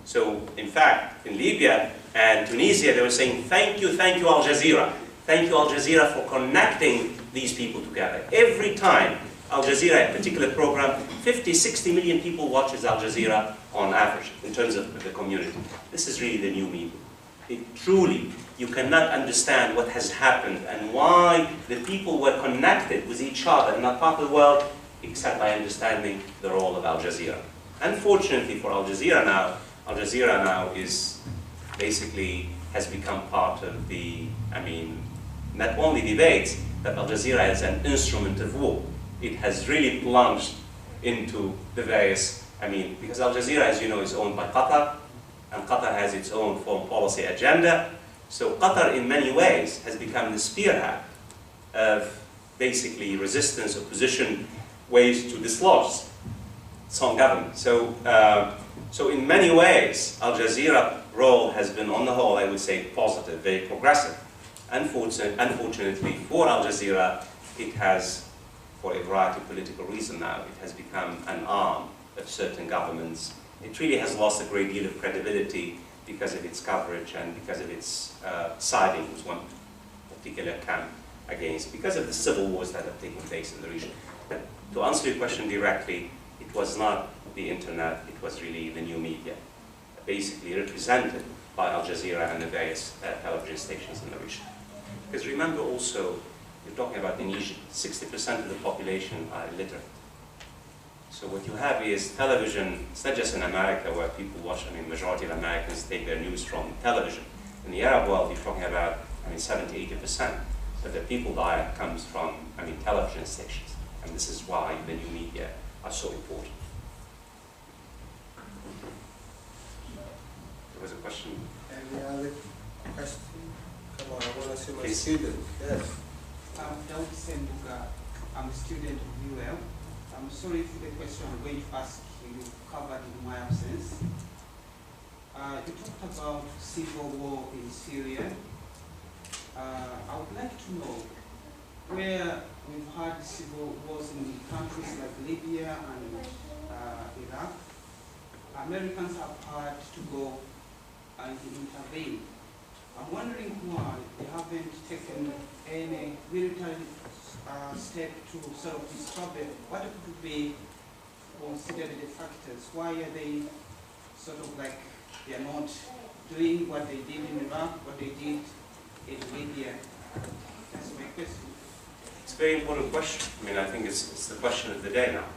So, in fact, in Libya and Tunisia, they were saying, thank you, Al Jazeera. Thank you, Al Jazeera, for connecting these people together. Every time Al Jazeera, a particular program, 50, 60 million people watches Al Jazeera on average, in terms of the community. This is really the new media. Truly, you cannot understand what has happened and why the people were connected with each other in that part of the world, except by understanding the role of Al Jazeera. Unfortunately for Al Jazeera now is basically has become part of the, I mean, not only debates, but Al Jazeera is an instrument of war. It has really plunged into the various, I mean, because Al Jazeera, as you know, is owned by Qatar, and Qatar has its own foreign policy agenda. So Qatar, in many ways, has become the spearhead of basically resistance, opposition, ways to dislodge its own government. So, so in many ways, Al Jazeera's role has been, on the whole, I would say, positive, very progressive. Unfortunately, for Al Jazeera, it has, for a variety of political reasons now, it has become an arm of certain governments. It really has lost a great deal of credibility because of its coverage and because of its siding with one particular camp against, because of the civil wars that have taken place in the region. But to answer your question directly, it was not the internet, it was really the new media, basically represented by Al Jazeera and the various television stations in the region. Because remember also, you're talking about in Egypt, 60% of the population are illiterate. So what you have is television, it's not just in America where people watch, I mean, majority of Americans take their news from television. In the Arab world, you're talking about, I mean, 70, 80%. But the people diet comes from, I mean, television stations. And this is why the new media are so important. There was a question. Any other question? Come on, I want to see my Please. student. Yes. I'm a student of UL. I'm sorry for the question I'm going to ask you covered in my absence. You talked about civil war in Syria. I would like to know where we've had civil wars in countries like Libya and Iraq. Americans have had to go and intervene. I'm wondering why they haven't taken any military step to sort of discover what could be considered the factors. Why are they sort of like they are not doing what they did in Iraq, what they did in Libya? That's my question. It's a very important question. I mean, I think it's the question of the day now.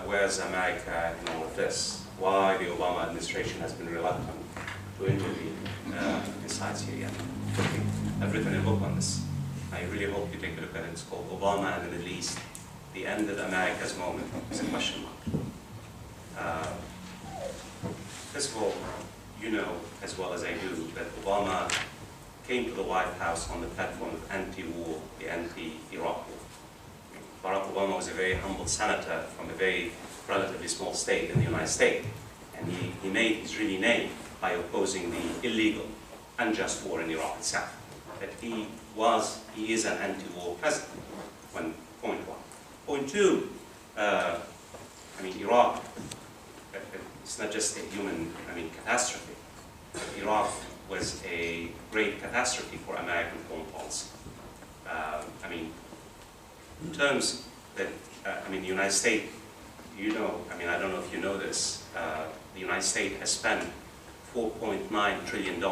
Where's America in all of this? Why the Obama administration has been reluctant to intervene inside Syria. I've written a book on this. I really hope you take a look at it. It's called Obama and the Middle East, the End of America's Moment. It's a question mark. First of all, you know as well as I do that Obama came to the White House on the platform of anti-war, the anti-Iraq war. Barack Obama was a very humble senator from a very relatively small state in the United States. And he made his really name by opposing the illegal, unjust war in Iraq itself. That he is an anti-war president, point one. Point two, I mean, Iraq, it's not just a human, catastrophe. Iraq was a great catastrophe for American foreign policy. In terms that, the United States, I don't know if you know this, the United States has spent $4.9 trillion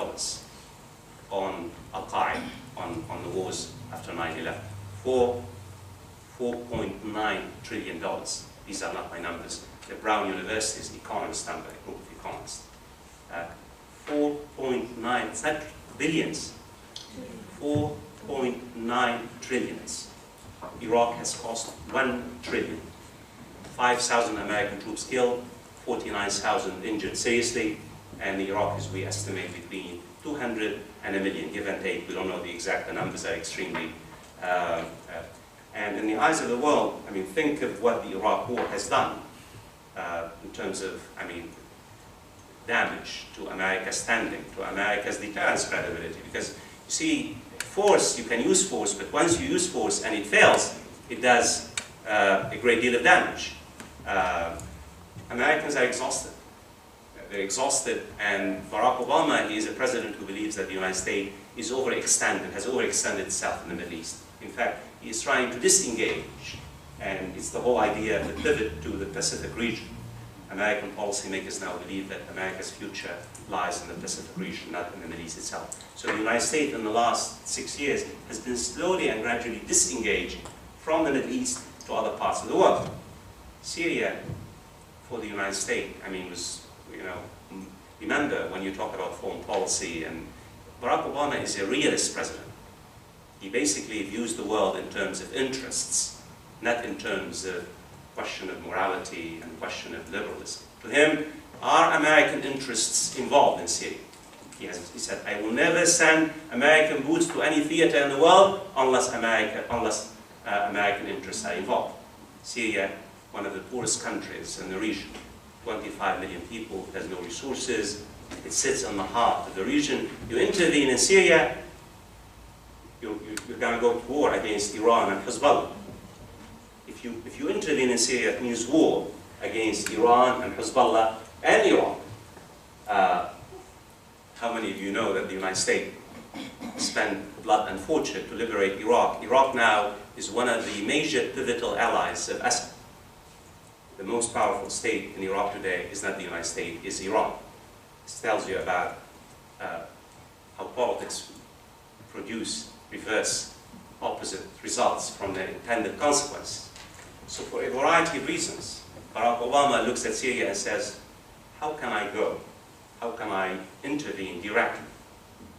on Al-Qaeda, on the wars after 9/11. $4.9 trillion. These are not my numbers. The Brown University's economist number, a group of economists. 4.9, it's not billions. 4.9 trillions. Iraq has cost 1 trillion. 5,000 American troops killed, 49,000 injured seriously, and the Iraqis, we estimate, between 200 and 1 million, give and take. We don't know the exact, the numbers are extremely, and in the eyes of the world, think of what the Iraq war has done in terms of, damage to America's standing, to America's deterrence credibility. Because, you see, force, you can use force, but once you use force and it fails, it does a great deal of damage. Americans are exhausted. They're exhausted, and Barack Obama, he is a president who believes that the United States is overextended, has overextended itself in the Middle East. In fact, he is trying to disengage, and it's the whole idea of the pivot to the Pacific region. American policymakers now believe that America's future lies in the Pacific region, not in the Middle East itself. So the United States in the last 6 years has been slowly and gradually disengaging from the Middle East to other parts of the world. Syria, for the United States, was, remember when you talk about foreign policy, and Barack Obama is a realist president. He basically views the world in terms of interests, not in terms of question of morality and question of liberalism. To him, are American interests involved in Syria? He said, I will never send American boots to any theater in the world unless American interests are involved. Syria, one of the poorest countries in the region, 25 million people, has no resources, it sits in the heart of the region. You intervene in Syria, you're going to go to war against Iran and Hezbollah. If you intervene in Syria, it means war against Iran and Hezbollah and Iran. How many of you know that the United States spent blood and fortune to liberate Iraq? Iraq now is one of the major pivotal allies of Assad. The most powerful state in Iraq today is not the United States, it's Iran. This tells you about how politics produce reverse, opposite results from the intended consequence. So for a variety of reasons, Barack Obama looks at Syria and says, how can I go? How can I intervene directly?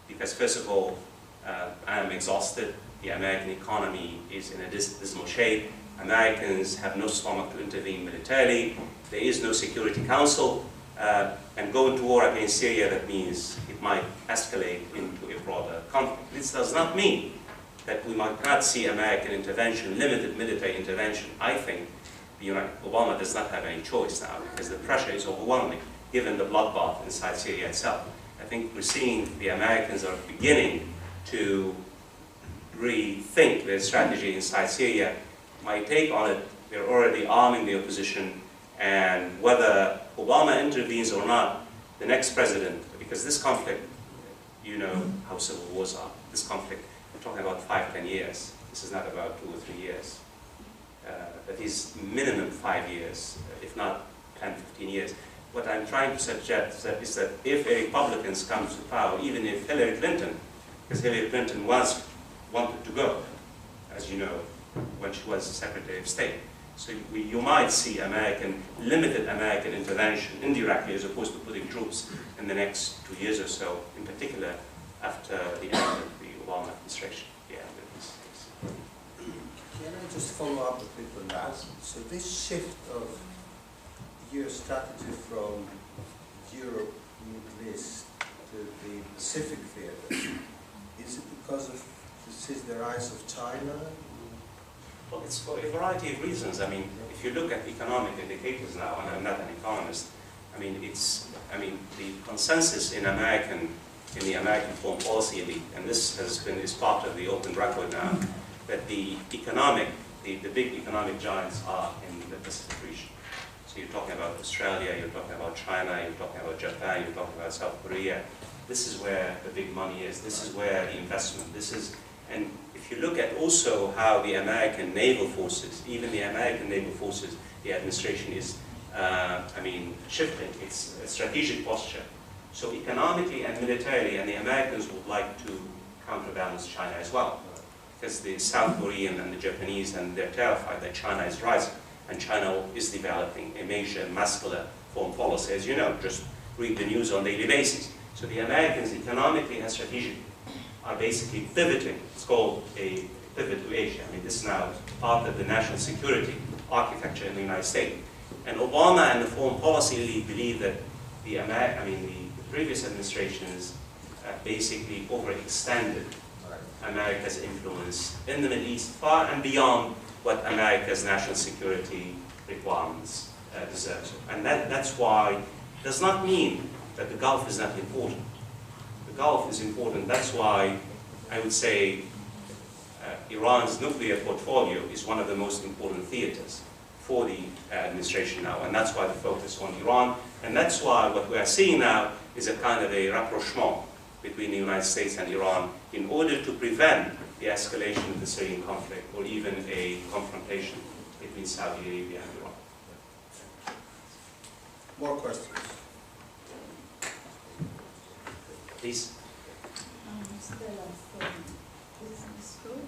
Because first of all, I am exhausted. The American economy is in a dismal shape. Americans have no stomach to intervene militarily. There is no Security Council. And going to war against Syria, that means it might escalate into a broader conflict. This does not mean that we might not see American intervention, limited military intervention. I think Obama does not have any choice now because the pressure is overwhelming, given the bloodbath inside Syria itself. I think we're seeing the Americans are beginning to rethink their strategy inside Syria. My take on it, they're already arming the opposition, and whether Obama intervenes or not, the next president, because this conflict, you know how civil wars are, this conflict, we're talking about 5-10 years. This is not about 2 or 3 years. That is minimum 5 years, if not 10-15 years. What I'm trying to suggest is that if a Republican comes to power, even if Hillary Clinton, because Hillary Clinton wanted to go, as you know, when she was Secretary of State. So you might see limited American intervention indirectly, as opposed to putting troops in the next 2 years or so, in particular after the end of the Obama administration. Yeah, can I just follow up a bit on that? So this shift of your strategy from Europe, Middle East to the Pacific theater, is it because of the rise of China? Well, it's for a variety of reasons. I mean, if you look at economic indicators now, and I'm not an economist, the consensus in the American foreign policy elite, and this is part of the open record now, that the big economic giants are in the Pacific region. So you're talking about Australia, you're talking about China, you're talking about Japan, you're talking about South Korea. This is where the big money is. This is where the investment, and if you look at also how the American naval forces, even the American naval forces, the administration is, shifting its strategic posture. So economically and militarily, and the Americans would like to counterbalance China as well. Because the South Korean and the Japanese, and they're terrified that China is rising, and China is developing a major muscular foreign policy, as you know, just read the news on a daily basis. So the Americans economically and strategically are basically pivoting. It's called a pivot to Asia. I mean, this is now part of the national security architecture in the United States. And Obama and the foreign policy elite believe that the previous administrations basically overextended America's influence in the Middle East far and beyond what America's national security requirements deserve. And that's why, does not mean that the Gulf is not important. The Gulf is important. That's why I would say Iran's nuclear portfolio is one of the most important theaters for the administration now. And that's why the focus on Iran. And that's why what we are seeing now is a kind of a rapprochement between the United States and Iran in order to prevent the escalation of the Syrian conflict or even a confrontation between Saudi Arabia and Iran. More questions? Please. Stella from Business School.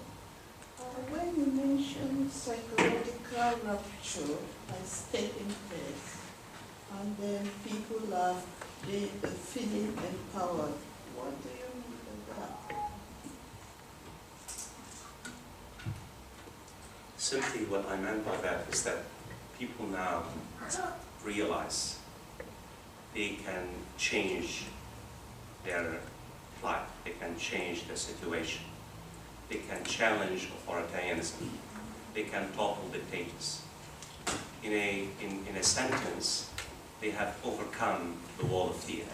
When you mention psychological rupture as taking place, and then people are feeling empowered, what do you mean by that? Simply what I meant by that is that people now realize they can change their life, they can change their situation, they can challenge authoritarianism, they can topple dictators. In a sentence, they have overcome the wall of fear.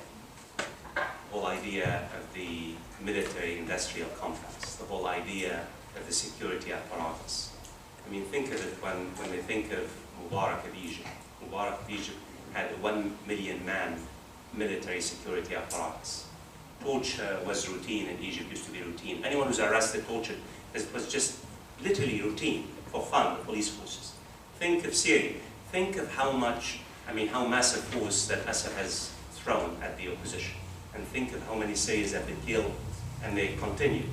The whole idea of the military-industrial complex, the whole idea of the security apparatus. I mean, think of it when they think of Mubarak of Egypt. Mubarak of Egypt had a 1 million man military security apparatus. Torture was routine in Egypt, used to be routine. Anyone who's arrested, tortured, it was just literally routine, for fun, the police forces. Think of Syria. Think of how massive force that Assad has thrown at the opposition. And think of how many Syrians have been killed, and they continue.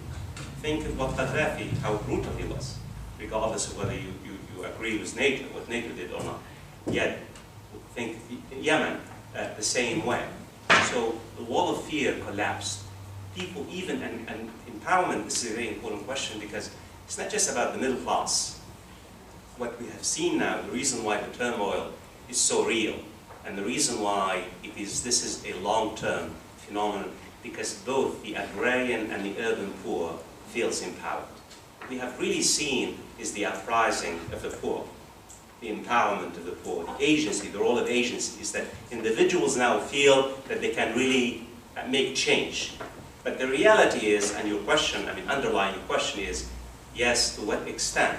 Think of what Gaddafi, how brutal he was, regardless of whether you agree with NATO, what NATO did or not. Yet, think Yemen, the same way. So the wall of fear collapsed. People even, and empowerment, this is a very important question because it's not just about the middle class. What we have seen now, the reason why the turmoil is so real, and the reason why this is a long-term phenomenon, because both the agrarian and the urban poor feels empowered. What we have really seen is the uprising of the poor, the empowerment of the poor, the agency, the role of agency is that individuals now feel that they can really make change. But the reality is, and your question, underlying your question is, yes, to what extent?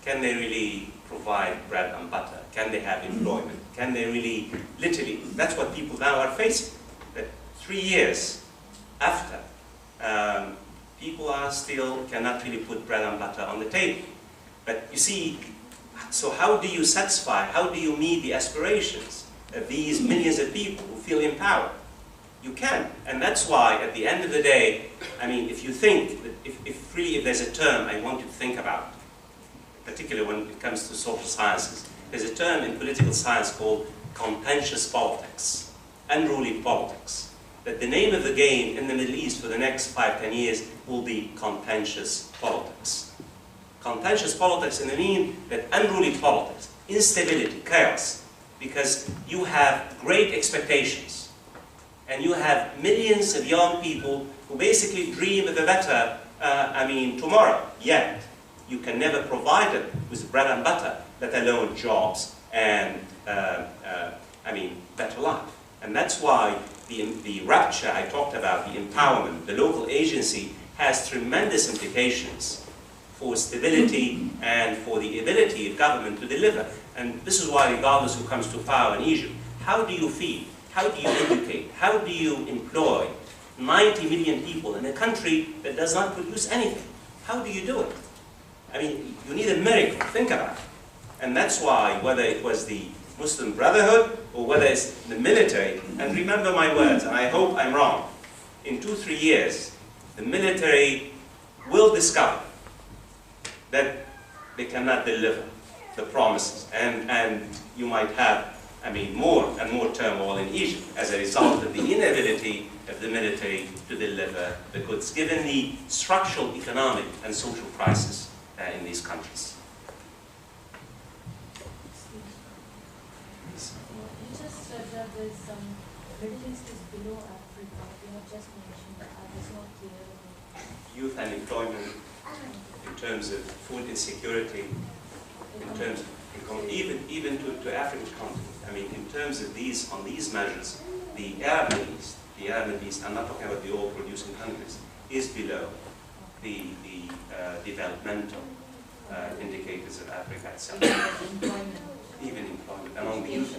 Can they really provide bread and butter? Can they have employment? Can they really, literally, that's what people now are facing. That 3 years after, people are still cannot really put bread and butter on the table. But you see, so how do you satisfy, how do you meet the aspirations of these millions of people who feel empowered? You can, and that's why at the end of the day, if you think, that if there's a term I want you to think about, particularly when it comes to social sciences, there's a term in political science called contentious politics, unruly politics. That the name of the game in the Middle East for the next 5-10 years will be contentious politics. Contentious politics in the mean that unruly politics, instability, chaos, because you have great expectations and you have millions of young people who basically dream of a better, tomorrow, yet you can never provide them with bread and butter, let alone jobs and, better life. And that's why the rapture I talked about, the empowerment, the local agency has tremendous implications for stability and for the ability of government to deliver. And this is why, regardless who comes to power in Egypt, how do you feed? How do you educate? How do you employ 90 million people in a country that does not produce anything? How do you do it? I mean, you need a miracle. Think about it. And that's why, whether it was the Muslim Brotherhood or whether it's the military, and remember my words, and I hope I'm wrong, in 2-3 years, the military will discover that they cannot deliver the promises. And you might have, I mean, more and more turmoil in Egypt as a result of the inability of the military to deliver the goods, given the structural, economic, and social crisis in these countries. You just said that there's Middle East is below Africa. You have just mentioned that. I was not clear. Youth unemployment, in terms of food insecurity, in terms of even to African continent. I mean, in terms of on these measures, the Arab Middle East, I'm not talking about the oil-producing countries, is below the developmental indicators of Africa itself. Even employment among the youth,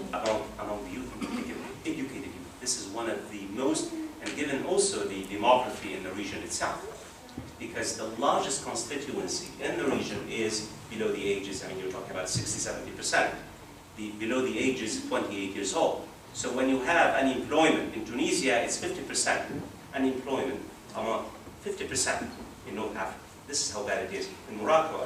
educated youth. This is one of the most, and given also the demography in the region itself, because the largest constituency in the region is below the ages, I mean, you're talking about 60–70%, below the ages of 28 years old. So when you have unemployment, in Tunisia it's 50% unemployment, among 50% in North Africa. This is how bad it is. In Morocco,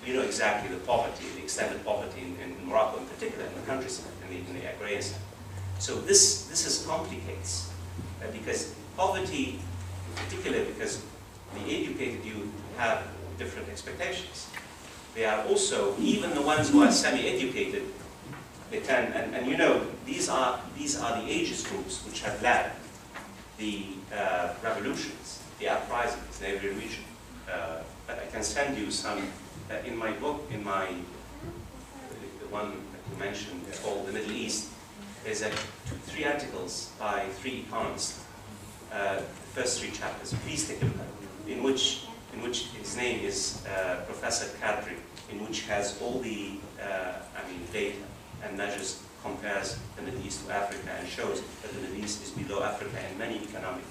you know exactly the poverty, the extent of poverty in Morocco in particular, in the countryside, in the agrarian side. So this complicates, because poverty, in particular, because the educated youth have different expectations. They are also, even the ones who are semi-educated, they can, and you know, these are the ages groups which have led the revolutions, the uprisings in every region. But I can send you some, in my book, the one that you mentioned, called The Middle East, there's 3 articles by 3 economists. The first 3 chapters, please take a look at it, in which his name is Professor Kadri, in which has all the data and measures, compares the Middle East to Africa and shows that the Middle East is below Africa in many economic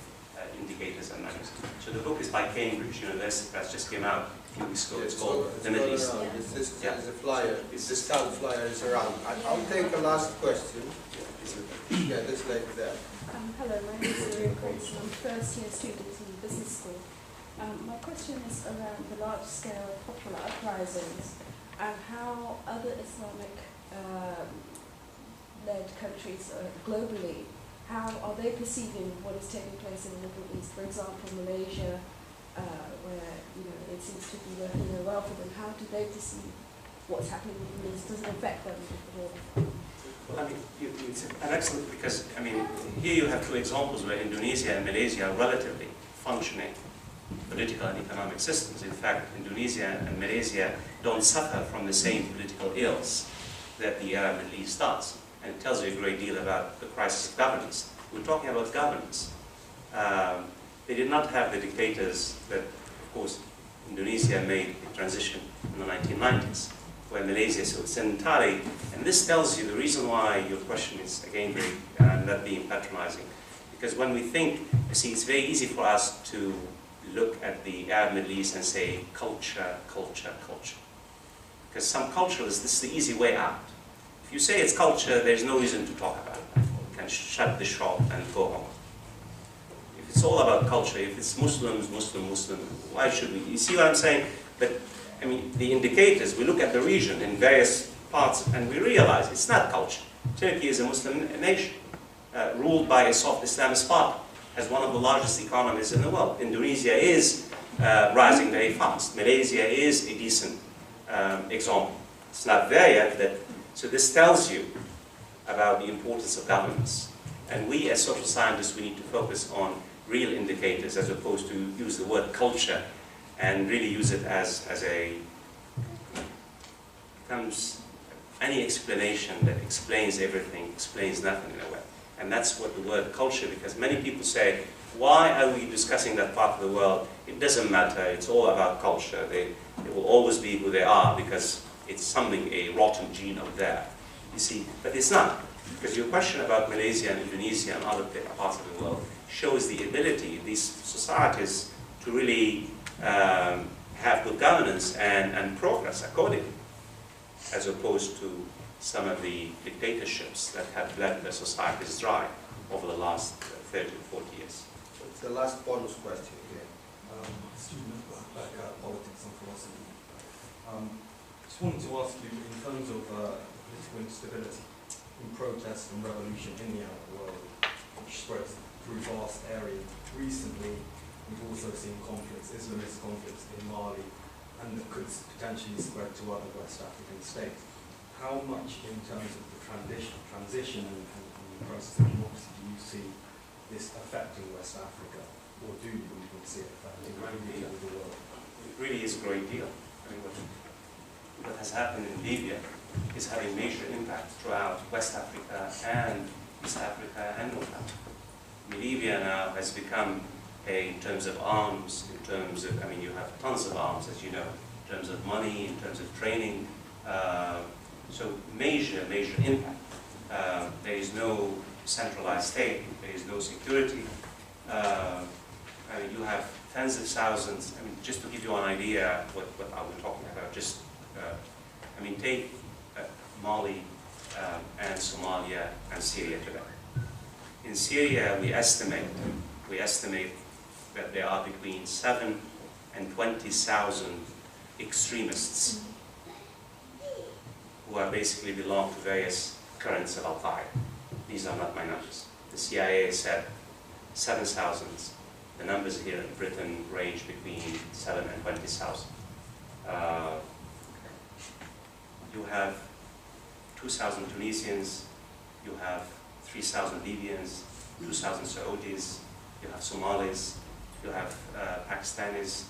indicators and measures. So the book is by Cambridge University Press, just came out a few weeks ago. It's called The Middle East. This is a flyer. This discount flyer is around. I'll take a last question. Yeah, this lady there. Hello, my name is Maria Colson. I'm a first-year student in business school. My question is around the large-scale popular uprisings and how other Islamic led countries globally, how are they perceiving what is taking place in the Middle East? For example, Malaysia, where it seems to be working very well for them. How do they perceive what's happening in the Middle East? Does it affect them at all? Well, I mean, it's an excellent, because I mean, here you have 2 examples where Indonesia and Malaysia are relatively functioning political and economic systems. In fact, Indonesia and Malaysia don't suffer from the same political ills that the Arab Middle East does. And it tells you a great deal about the crisis of governance. We're talking about governance. They did not have the dictators that, of course, Indonesia made the transition in the 1990s, where Malaysia, so it's entirely, and this tells you the reason why your question is, again, very, not being patronizing. Because when we think, you see, it's very easy for us to look at the Arab Middle East and say, culture, culture, culture. Because some culturalists, this is the easy way out. If you say it's culture, there's no reason to talk about it. You can shut the shop and go home. If it's all about culture, if it's Muslims, Muslim, why should we? You see what I'm saying? But, I mean, the indicators, we look at the region in various parts and we realize it's not culture. Turkey is a Muslim nation, ruled by a soft Islamist party, has one of the largest economies in the world. Indonesia is rising very fast. Malaysia is a decent example. It's not there yet, so this tells you about the importance of governance. And we as social scientists, we need to focus on real indicators as opposed to use the word culture and really use it as becomes any explanation that explains everything, explains nothing in a way. And that's what the word culture, because many people say, why are we discussing that part of the world? It doesn't matter, it's all about culture. They will always be who they are because it's something, a rotten gene out there. You see, but it's not. Because your question about Malaysia and Indonesia and other parts of the world shows the ability of these societies to really have good governance and progress accordingly, as opposed to some of the dictatorships that have left their societies dry over the last 30 or 40 years. So it's the last bonus question here. Student back at politics and philosophy. Just wanted to ask you, in terms of political instability, in protest and revolution in the Arab world, which spreads through vast areas. Recently, we've also seen conflicts, Islamist conflicts in Mali, and that could potentially spread to other West African states. How much, in terms of the transition and the process of democracy, do you see this affecting West Africa, or do you even see it affecting the world? It really is a great deal. I mean, what has happened in Libya is having major impact throughout West Africa and East Africa and North Africa. I mean, Libya now has become, in terms of arms, in terms of, I mean, you have tons of arms, as you know, in terms of money, in terms of training, so major impact. There is no centralized state, there is no security. I mean, you have tens of thousands, I mean, just to give you an idea what I was talking about, just, I mean, take Mali and Somalia and Syria today. In Syria, we estimate that there are between 7,000 and 20,000 extremists who are basically belong to various currents of Al-Qaeda. These are not my numbers. The CIA said 7,000. The numbers here in Britain range between 7,000 and 20,000. You have 2,000 Tunisians, you have 3,000 Libyans, 2,000 Saudis, you have Somalis, you have Pakistanis,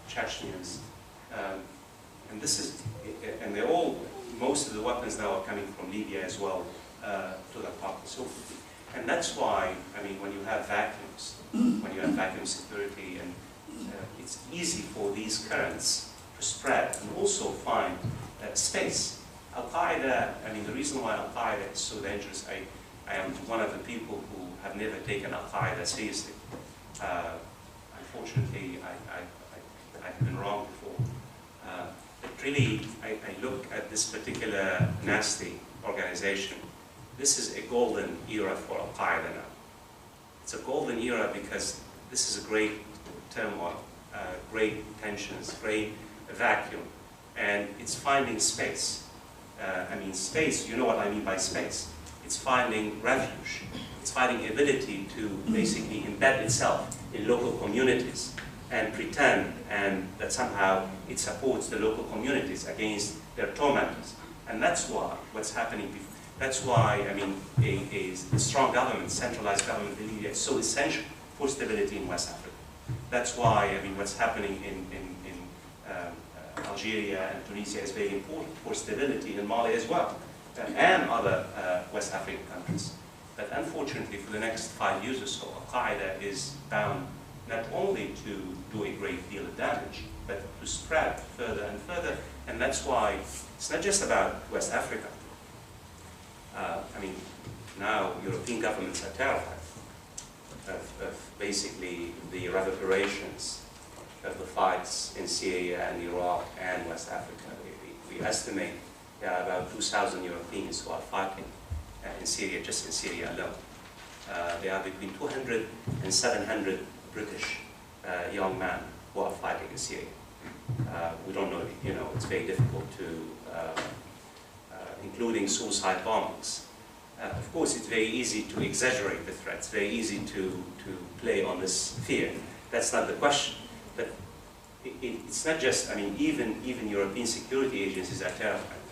Chechens, and this is, and they're all, most of the weapons now are coming from Libya as well to that part. So, and that's why, I mean, when you have vacuums, when you have vacuum security, and it's easy for these currents to spread and also find space. Al-Qaeda, I mean, the reason why Al-Qaeda is so dangerous, I am one of the people who have never taken Al-Qaeda seriously. Unfortunately, I've been wrong before. But really, I look at this particular nasty organization. This is a golden era for Al-Qaeda now. It's a golden era because this is a great turmoil, great tensions, great vacuum, and it's finding space. I mean, space, you know what I mean by space. It's finding refuge. It's finding ability to basically embed itself in local communities and pretend and that somehow it supports the local communities against their tormentors. And that's what's happening. That's why, I mean, a strong government, centralized government in Libya is so essential for stability in West Africa. That's why, I mean, what's happening in Algeria and Tunisia is very important for stability in Mali as well, and other West African countries. But unfortunately, for the next 5 years or so, Al-Qaeda is bound not only to do a great deal of damage, but to spread further and further. And that's why it's not just about West Africa. I mean, now European governments are terrified of basically the reverberations of the fights in Syria and Iraq and West Africa. We estimate there are about 2,000 Europeans who are fighting in Syria, just in Syria alone. There are between 200 and 700 British young men who are fighting in Syria. We don't know, you know, it's very difficult to, including suicide bombings. Of course, it's very easy to exaggerate the threats, very easy to play on this fear. That's not the question. But it's not just, I mean, even European security agencies are terrified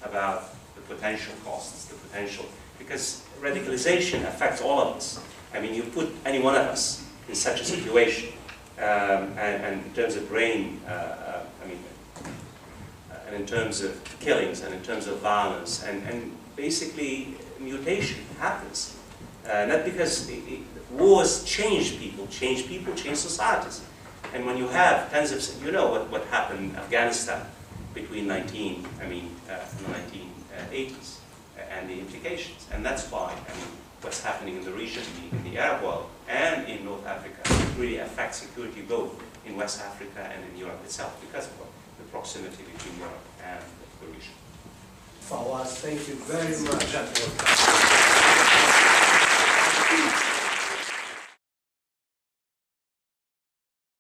about the potential costs, the potential, because radicalization affects all of us. I mean, you put any one of us in such a situation, and in terms of brain, I mean, and in terms of killings, and in terms of violence, and basically mutation happens. Not because wars change people, change societies. And when you have tens of, you know what happened in Afghanistan between the 1980s and the implications. And that's why, what's happening in the region, in the Arab world and in North Africa, really affects security both in West Africa and in Europe itself because of the proximity between Europe and the region. Fawaz, thank you very much.